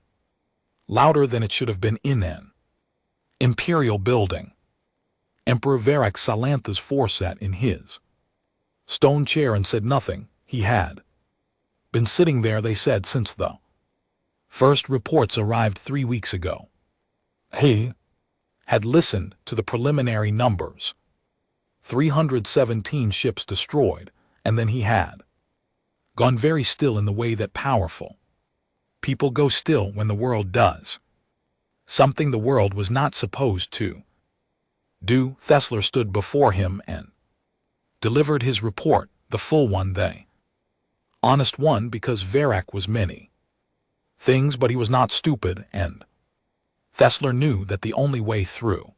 louder than it should have been in an Imperial building. Emperor Varak Salantha's force sat in his stone chair and said nothing. He had been sitting there, they said, since the first reports arrived 3 weeks ago. He had listened to the preliminary numbers, 317 ships destroyed, and then he had gone very still in the way that powerful people go still when the world does something the world was not supposed to do. Thesler stood before him and delivered his report, the full one, the honest one, because Varak was many things, but he was not stupid, and Thesler knew that the only way through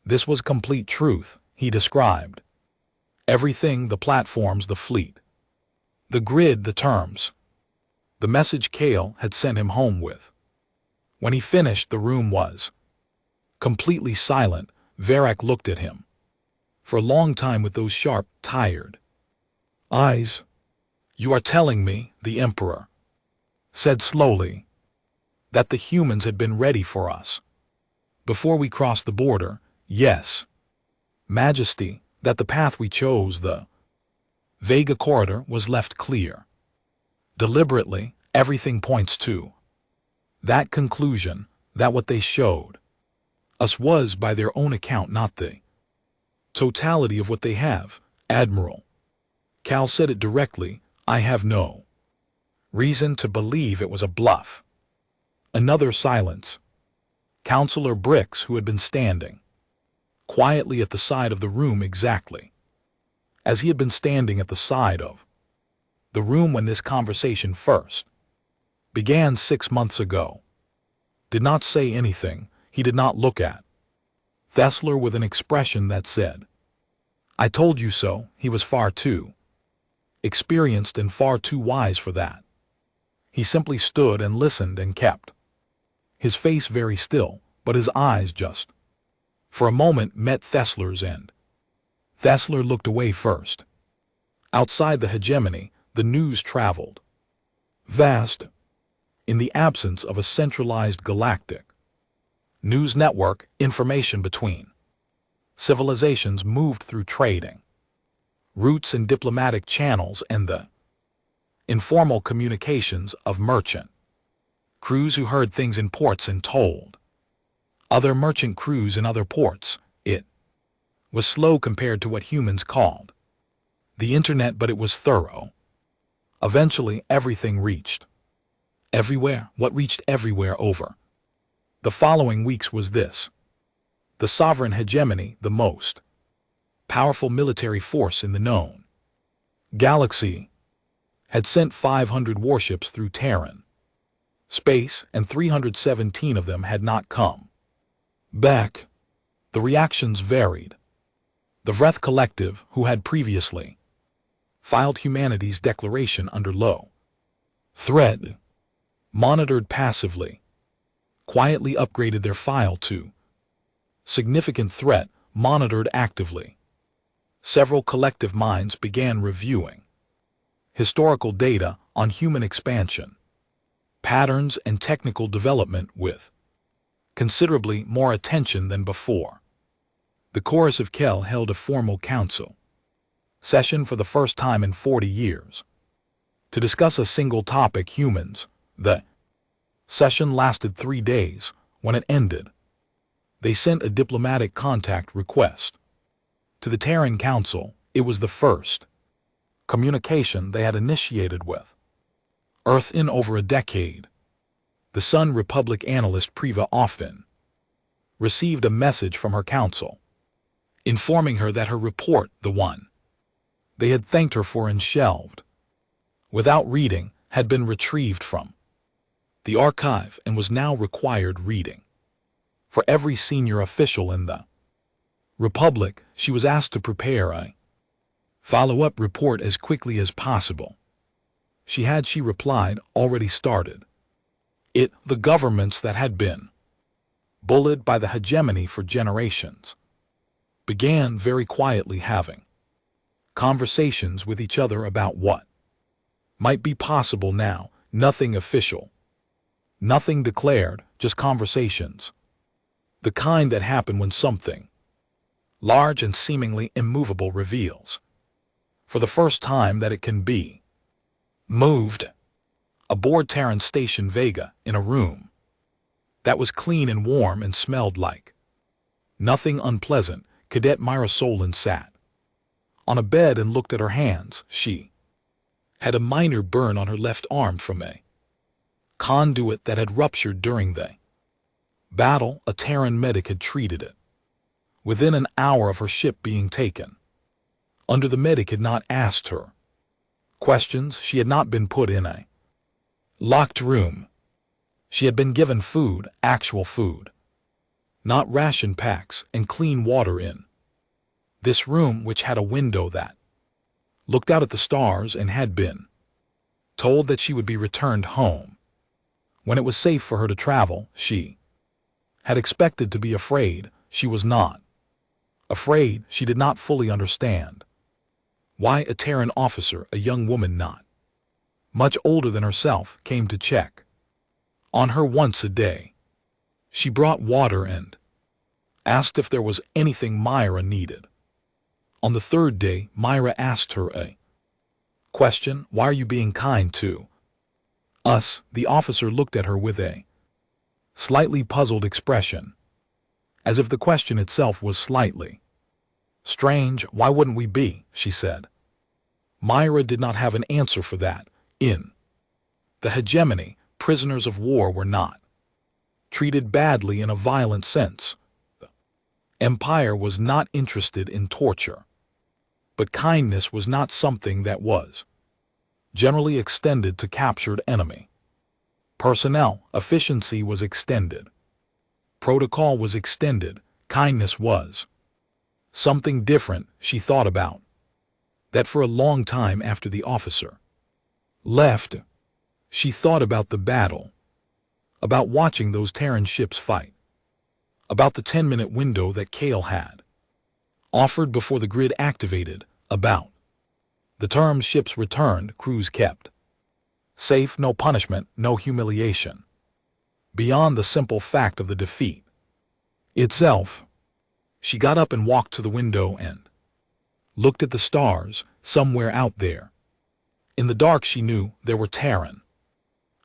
this was complete truth. He described everything: the platforms, the fleet, the grid, the terms, the message Kale had sent him home with. When he finished, the room was completely silent. Varak looked at him for a long time with those sharp, tired eyes. "You are telling me," the Emperor said slowly, "that the humans had been ready for us before we crossed the border?" "Yes, Majesty, that the path we chose, the Vega corridor, was left clear deliberately. Everything points to that conclusion, that what they showed us was, by their own account, not the totality of what they have." "Admiral," Cal said it directly, "I have no reason to believe it was a bluff." Another silence. Counselor Bricks, who had been standing quietly at the side of the room, exactly as he had been standing at the side of the room when this conversation first began 6 months ago, did not say anything. He did not look at Thesler with an expression that said, "I told you so." He was far too experienced and far too wise for that. He simply stood and listened and kept his face very still, but his eyes just for a moment met Thesler's, and Thesler looked away first. Outside the hegemony, the news traveled vast. In the absence of a centralized galactic news network, information between civilizations moved through trading routes and diplomatic channels and the informal communications of merchant crews who heard things in ports and told other merchant crews in other ports. It was slow compared to what humans called the internet, but it was thorough. Eventually, everything reached everywhere. What reached everywhere over the following weeks was this: the sovereign hegemony, the most powerful military force in the known galaxy, had sent 500 warships through Terran space, and 317 of them had not come back. The reactions varied. The Vreth Collective, who had previously filed humanity's declaration under low threat, monitored passively, quietly upgraded their file to significant threat, monitored actively. Several collective minds began reviewing historical data on human expansion, patterns, and technical development with considerably more attention than before. The Chorus of Kel held a formal council session for the first time in 40 years to discuss a single topic: humans. The session lasted 3 days. When it ended, they sent a diplomatic contact request to the Terran Council. It was the first communication they had initiated with Earth in over a decade. The Sun Republic analyst Priva often received a message from her council, informing her that her report, the one they had thanked her for and shelved without reading, had been retrieved from the archive and was now required reading. For every senior official in the Republic, she was asked to prepare a follow-up report as quickly as possible. She replied, already started it. The governments that had been bullied by the hegemony for generations began very quietly having conversations with each other about what might be possible now. Nothing official, nothing declared, just conversations. The kind that happen when something large and seemingly immovable reveals for the first time that it can be moved. Aboard Terran Station Vega, in a room that was clean and warm and smelled like nothing unpleasant, Cadet Myra Solon sat on a bed and looked at her hands. She had a minor burn on her left arm from a conduit that had ruptured during the battle. A Terran medic had treated it within an hour of her ship being taken under. The medic had not asked her questions. She had not been put in a locked room. She had been given food, actual food, not ration packs, and clean water in this room, which had a window that looked out at the stars, and had been told that she would be returned home when it was safe for her to travel. She had expected to be afraid. She was not afraid. She did not fully understand why a Terran officer, a young woman not much older than herself, came to check on her once a day. She brought water and asked if there was anything Myra needed. On the third day, Myra asked her a question: why are you being kind to us? The officer looked at her with a slightly puzzled expression, as if the question itself was slightly strange. Why wouldn't we be? She said. Myra did not have an answer for that. In the hegemony, prisoners of war were not treated badly in a violent sense. The Empire was not interested in torture, but kindness was not something that was generally extended to captured enemy personnel. Efficiency was extended. Protocol was extended. Kindness was something different. She thought about that for a long time after the officer left. She thought about the battle, about watching those Terran ships fight, about the 10-minute window that Kale had offered before the grid activated, about the terms ships returned, crews kept safe, no punishment, no humiliation, beyond the simple fact of the defeat itself. She got up and walked to the window and looked at the stars. Somewhere out there in the dark, she knew there were Terran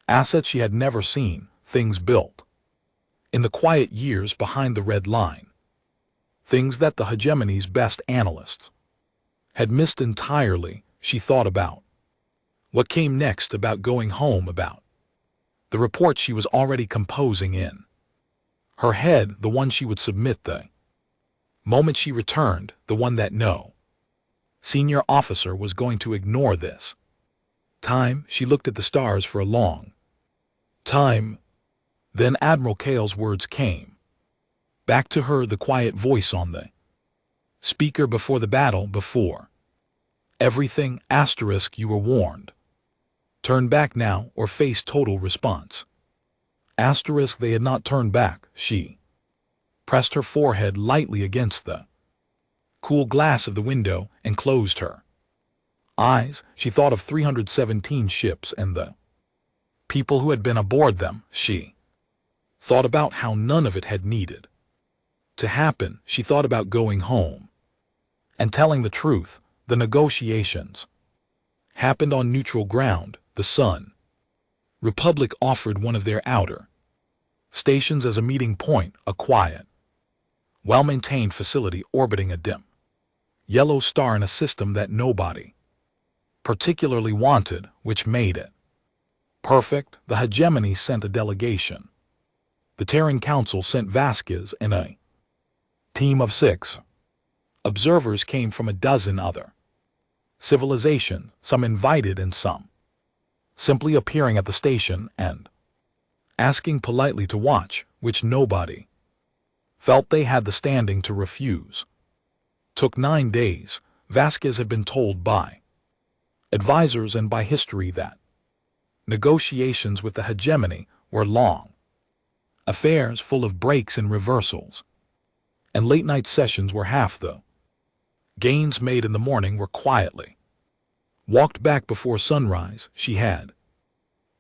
assets she had never seen, things built in the quiet years behind the red line, things that the hegemony's best analysts had missed entirely. She thought about what came next, about going home, about the report she was already composing in her head, the one she would submit the moment she returned, the one that no senior officer was going to ignore this time. She looked at the stars for a long time. Then Admiral Kale's words came back to her, the quiet voice on the Speaker before the battle before. Everything, asterisk, you were warned. Turn back now or face total response. Asterisk, they had not turned back. She pressed her forehead lightly against the cool glass of the window and closed her eyes. She thought of 317 ships and the people who had been aboard them. She thought about how none of it had needed to happen. She thought about going home and telling the truth. The negotiations happened on neutral ground. The Sun Republic offered one of their outer stations as a meeting point, a quiet, well-maintained facility orbiting a dim yellow star in a system that nobody particularly wanted, which made it perfect. The hegemony sent a delegation. The Terran Council sent Vasquez and a team of 6 observers came from a dozen other civilizations, some invited and some simply appearing at the station and asking politely to watch, which nobody felt they had the standing to refuse. Took 9 days. Vasquez had been told by advisors and by history that negotiations with the hegemony were long affairs full of breaks and reversals, and late-night sessions were half the gains made in the morning were quietly walked back before sunrise. She had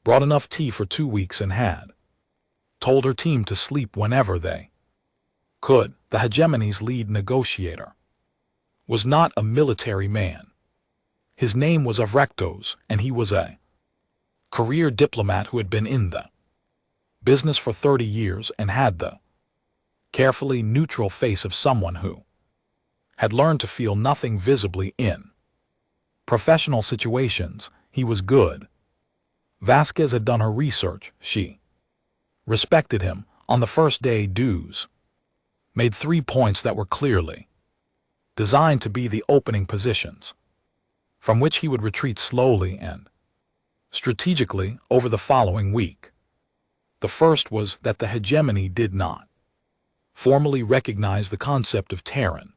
brought enough tea for 2 weeks and had told her team to sleep whenever they could. The hegemony's lead negotiator was not a military man. His name was Avrektos, and he was a career diplomat who had been in the business for 30 years and had the carefully neutral face of someone who had learned to feel nothing visibly in professional situations. He was good. Vasquez had done her research. She respected him. On the first day, Dews made 3 points that were clearly designed to be the opening positions, from which he would retreat slowly and strategically over the following week. The first was that the hegemony did not formally recognize the concept of Terran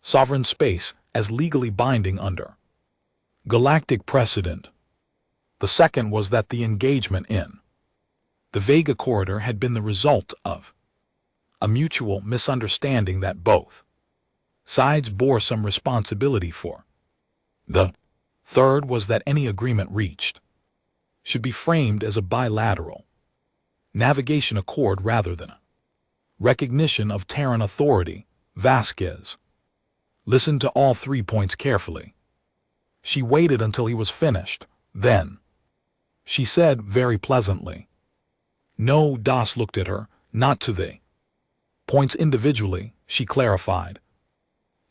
sovereign space as legally binding under galactic precedent. The second was that the engagement in the Vega corridor had been the result of a mutual misunderstanding that both sides bore some responsibility for. The third was that any agreement reached should be framed as a bilateral navigation accord rather than a recognition of Terran authority. Vasquez listened to all 3 points carefully. She waited until he was finished. Then she said very pleasantly, "No." Das looked at her, not to the points individually, she clarified.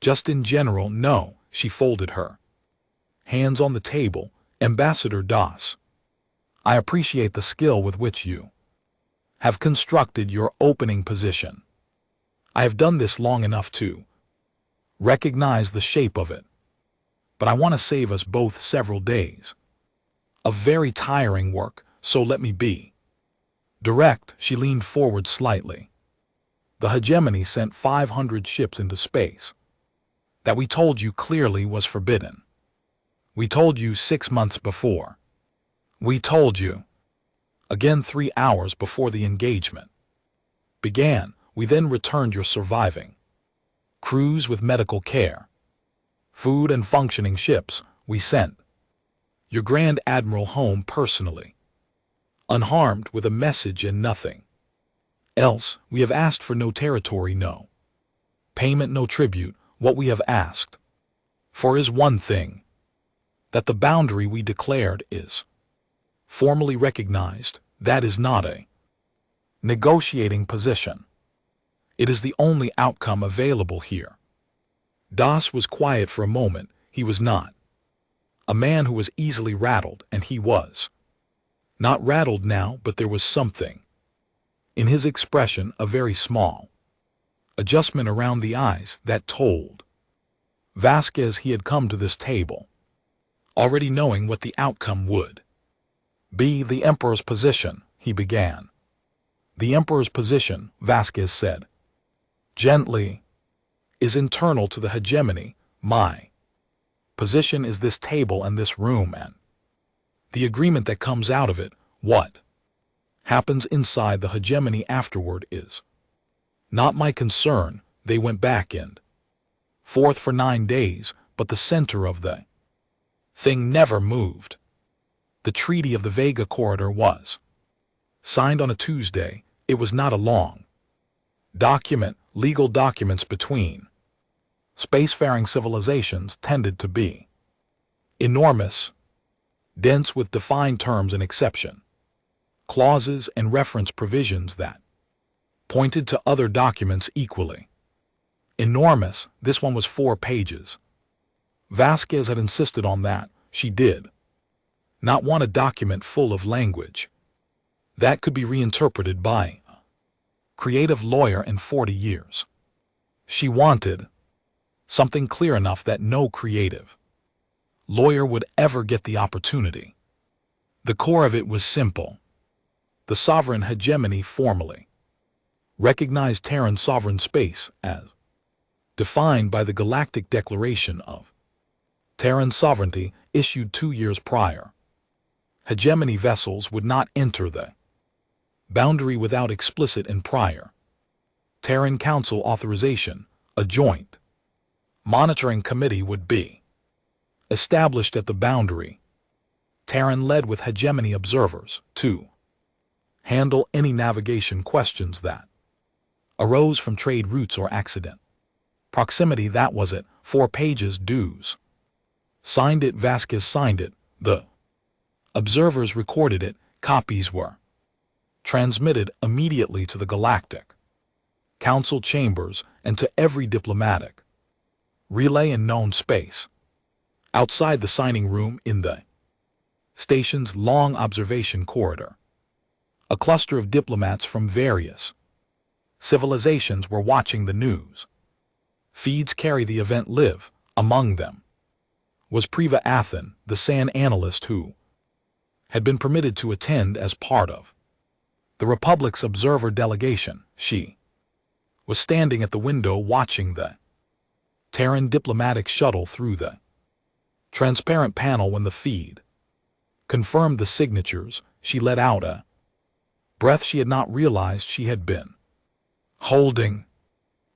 "Just in general, no." She folded her hands on the table. "Ambassador Das, I appreciate the skill with which you have constructed your opening position. I have done this long enough to recognize the shape of it. But I want to save us both several days of very tiring work, so let me be direct." She leaned forward slightly. "The hegemony sent 500 ships into space. That we told you clearly was forbidden. We told you 6 months before. We told you again 3 hours before the engagement began. We then returned your surviving crews with medical care, food and functioning ships. We sent your Grand Admiral home personally, unharmed, with a message and nothing else. We have asked for no territory, no payment, no tribute. What we have asked for is one thing: that the boundary we declared is formally recognized. That is not a negotiating position. It is the only outcome available here." Das was quiet for a moment. He was not a man who was easily rattled, and he was not rattled now, but there was something in his expression, a very small adjustment around the eyes, that told Vasquez he had come to this table already knowing what the outcome would be. "The Emperor's position," he began. "The Emperor's position," Vasquez said gently, is internal to the hegemony. My position is this table and this room, and the agreement that comes out of it, what happens inside the hegemony afterward, is not my concern. They went back and forth for 9 days, but the center of the thing never moved. The Treaty of the Vega Corridor was signed on a Tuesday. It was not a long document. Legal documents between spacefaring civilizations tended to be enormous, dense with defined terms and exception clauses and reference provisions that pointed to other documents equally enormous. This one was 4 pages. Vasquez had insisted on that. She did not want a document full of language that could be reinterpreted by a creative lawyer in 40 years. She wanted something clear enough that no creative lawyer would ever get the opportunity. The core of it was simple. The sovereign hegemony formally recognized Terran sovereign space as defined by the Galactic Declaration of Terran Sovereignty issued 2 years prior. Hegemony vessels would not enter the boundary without explicit and prior Terran Council authorization. A joint monitoring committee would be established at the boundary, Terran led with hegemony observers, to handle any navigation questions that arose from trade routes or accident. Proximity, that was it. 4 pages. Dues. Signed it. Vasquez signed it. The observers recorded it. Copies were transmitted immediately to the Galactic Council chambers and to every diplomatic relay in known space. Outside the signing room in the station's long observation corridor, a cluster of diplomats from various civilizations were watching the news feeds carry the event live. Among them was Priva Athen, the SAN analyst who had been permitted to attend as part of the Republic's observer delegation. She was standing at the window watching the Terran diplomatic shuttle through the transparent panel. When the feed confirmed the signatures, she let out a breath she had not realized she had been holding.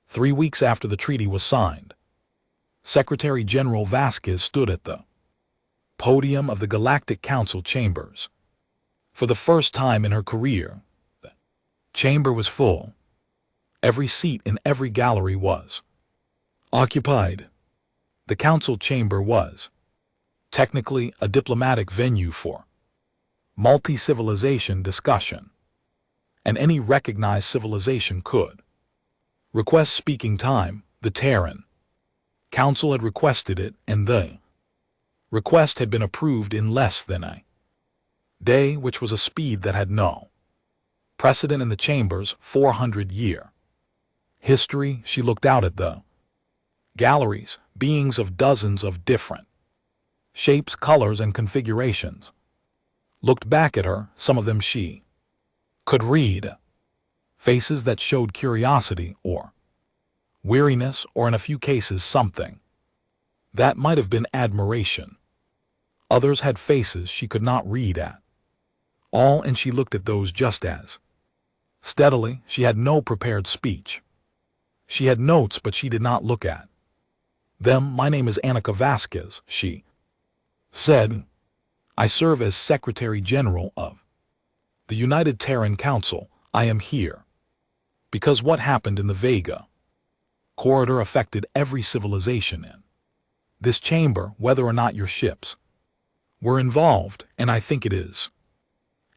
3 weeks after the treaty was signed, Secretary General Vasquez stood at the podium of the Galactic Council chambers. For the first time in her career, the chamber was full. Every seat in every gallery was occupied. The council chamber was technically a diplomatic venue for multi-civilization discussion, and any recognized civilization could request speaking time. The Terran Council had requested it, and the request had been approved in less than a day, which was a speed that had no precedent in the chamber's 400-year history. She looked out at the galleries, beings of dozens of different shapes, colors, and configurations looked back at her. Some of them she could read, faces that showed curiosity or weariness, or in a few cases something that might have been admiration. Others had faces she could not read at all, and she looked at those just as steadily. She had no prepared speech. She had notes, but she did not look at them. "My name is Annika Vasquez," she said. "I serve as Secretary General of the United Terran Council. I am here because what happened in the Vega Corridor affected every civilization in this chamber, whether or not your ships were involved, and I think it is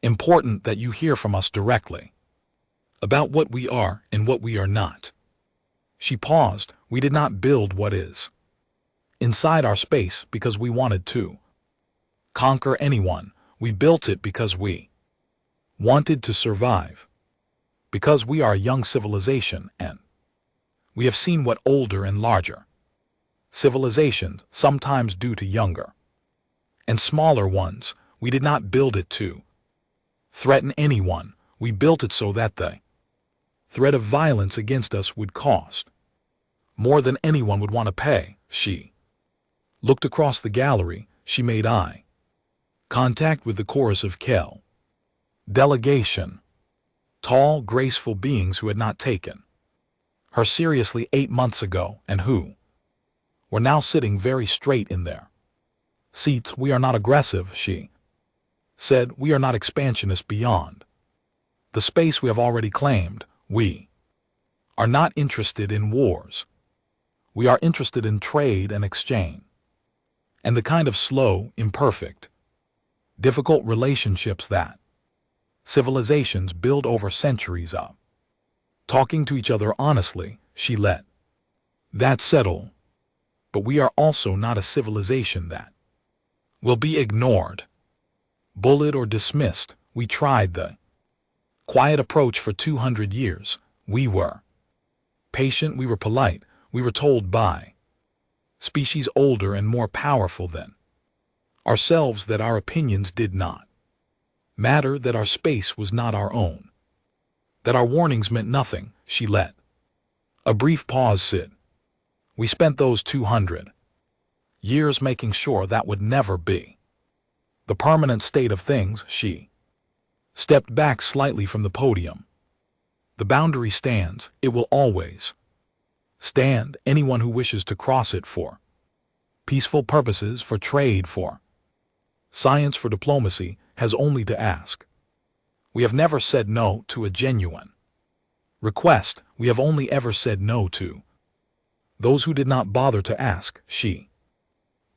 important that you hear from us directly about what we are and what we are not." She paused. "We did not build what is inside our space because we wanted to conquer anyone. We built it because we wanted to survive, because we are a young civilization, and we have seen what older and larger civilizations sometimes do to younger and smaller ones. We did not build it to threaten anyone. We built it so that the threat of violence against us would cost More than anyone would want to pay. She looked across the gallery. She made eye contact with the chorus of Kel delegation. Tall, graceful beings who had not taken her seriously 8 months ago and who were now sitting very straight in their seats. We are not aggressive, she said. We are not expansionist beyond the space we have already claimed. We are not interested in wars. We are interested in trade and exchange, and the kind of slow, imperfect, difficult relationships that civilizations build over centuries of talking to each other honestly. She let that settle. But we are also not a civilization that will be ignored, bullied, or dismissed. We tried the quiet approach for 200 years. We were patient, we were polite, we were told by species older and more powerful than ourselves that our opinions did not matter, that our space was not our own, that our warnings meant nothing. She let a brief pause sit. We spent those 200 years making sure that would never be the permanent state of things. She stepped back slightly from the podium. The boundary stands. It will always stand. Anyone who wishes to cross it for peaceful purposes, for trade, for science, for diplomacy, has only to ask. We have never said no to a genuine request. We have only ever said no to those who did not bother to ask. She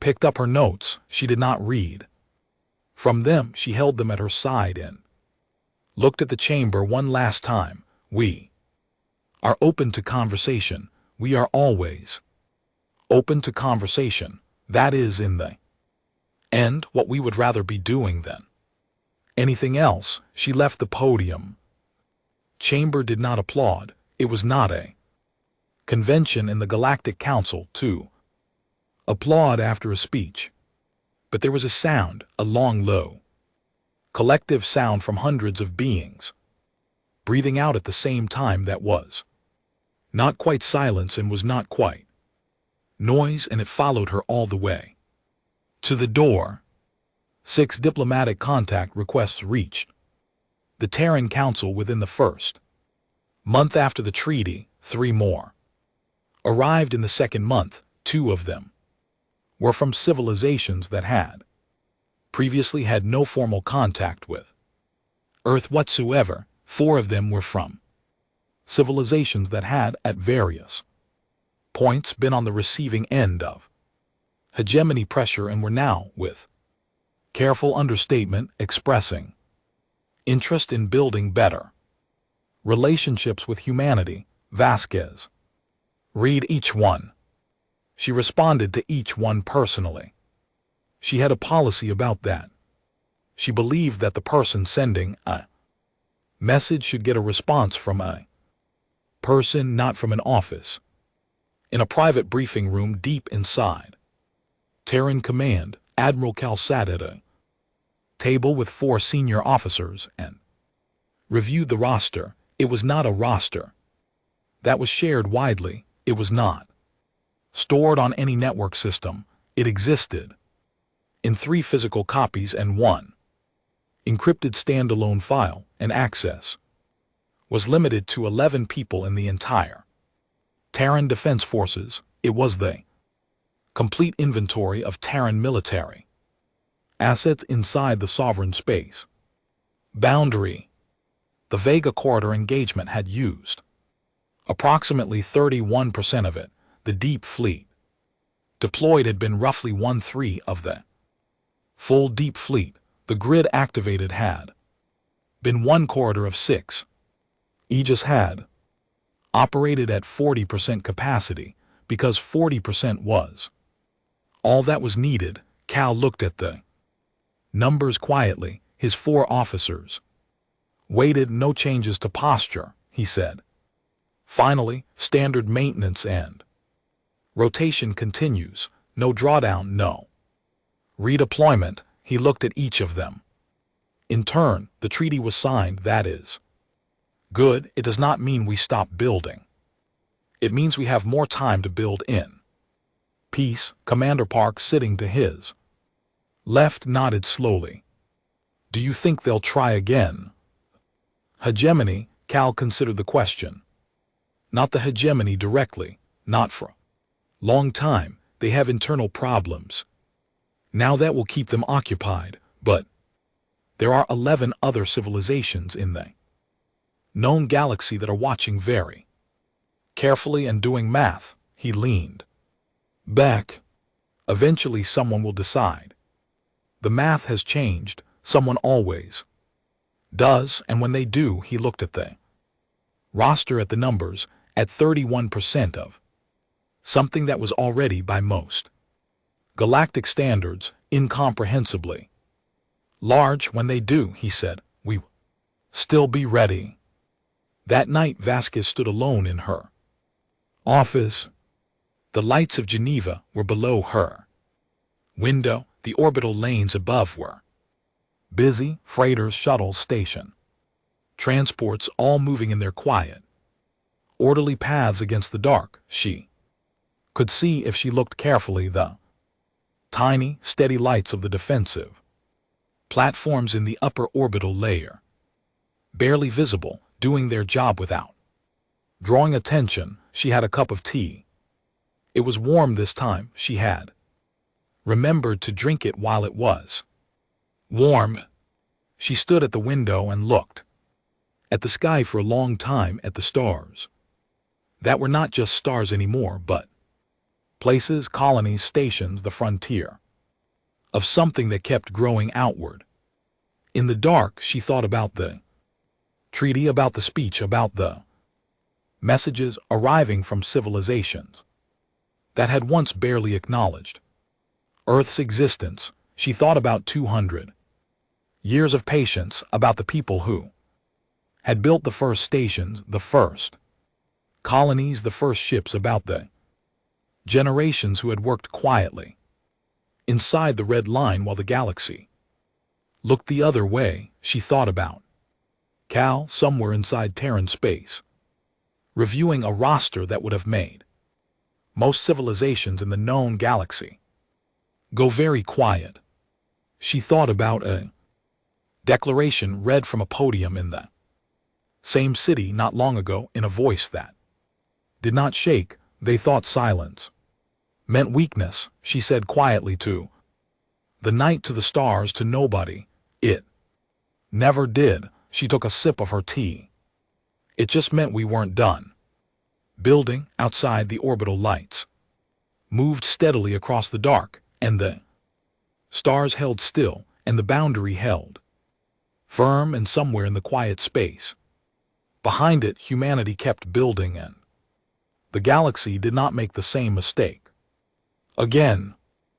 picked up her notes. She did not read from them. She held them at her side and looked at the chamber one last time. We are open to conversation. We are always open to conversation. That is, in the end, what we would rather be doing than anything else. She left the podium. Chamber did not applaud. It was not a convention in the Galactic Council to applaud after a speech. But there was a sound, a long, low, collective sound from hundreds of beings, breathing out at the same time, that was not quite silence and was not quite noise, and it followed her all the way to the door. 6 diplomatic contact requests reached the Terran Council within the first month after the treaty. 3 more arrived in the second month. 2 of them were from civilizations that had previously had no formal contact with Earth whatsoever. 4 of them were from civilizations that had, at various points, been on the receiving end of hegemony pressure and were now, with careful understatement, expressing interest in building better relationships with humanity. Vasquez, read each one. She responded to each one personally. She had a policy about that. She believed that the person sending a message should get a response from a person, not from an office. In a private briefing room deep inside Terran Command, Admiral Cal sat at a table with 4 senior officers and reviewed the roster. It was not a roster that was shared widely. It was not stored on any network system. It existed in 3 physical copies and 1 encrypted standalone file, and access was limited to 11 people in the entire Terran Defense Forces. It was the complete inventory of Terran military assets inside the sovereign space boundary. The Vega Corridor engagement had used approximately 31% of it. The deep fleet deployed had been roughly 1/3 of the full deep fleet. The grid activated had been 1 corridor of 6. Aegis had operated at 40% capacity because 40% was all that was needed. Cal looked at the numbers quietly. His 4 officers waited. No changes to posture, he said. Finally, standard maintenance and rotation continues. No drawdown, no redeployment. He looked at each of them. In turn, the treaty was signed. That is good. It does not mean we stop building It means we have more time to build in. Peace, Commander Park sitting to his left nodded slowly. Do you think they'll try again? Hegemony, Cal considered the question. Not the hegemony directly, not for a long time. They have internal problems. Now that will keep them occupied, but there are 11 other civilizations in the known galaxy that are watching very carefully and doing math. He leaned back. Eventually someone will decide. The math has changed. Someone always does, and when they do, he looked at the roster at the numbers at 31% of something that was already by most galactic standards incomprehensibly large. When they do, he said, we will still be ready. That night Vasquez stood alone in her office. The lights of Geneva were below her window. The orbital lanes above were busy. Freighters, shuttles, station transports, all moving in their quiet, orderly paths against the dark. She could see, if she looked carefully, the tiny, steady lights of the defensive platforms in the upper orbital layer, barely visible, doing their job without drawing attention. She had a cup of tea. It was warm this time. She had remembered to drink it while it was warm. She stood at the window and looked at the sky for a long time, at the stars that were not just stars anymore, but places, colonies, stations, the frontier of something that kept growing outward. In the dark, she thought about the treaty, about the speech, about the messages arriving from civilizations that had once barely acknowledged Earth's existence. She thought about 200 years of patience, about the people who had built the first stations, the first colonies, the first ships, about the generations who had worked quietly inside the red line while the galaxy looked the other way. She thought about Cal somewhere inside Terran space, reviewing a roster that would have made most civilizations in the known galaxy go very quiet. She thought about a declaration read from a podium in the same city not long ago, in a voice that did not shake. They thought silence meant weakness. She said quietly to the night, to the stars, to nobody. It never did. She took a sip of her tea. It just meant we weren't done building. Outside, the orbital lights moved steadily across the dark, and the stars held still, and the boundary held firm, and somewhere in the quiet space behind it, humanity kept building, and the galaxy did not make the same mistake again.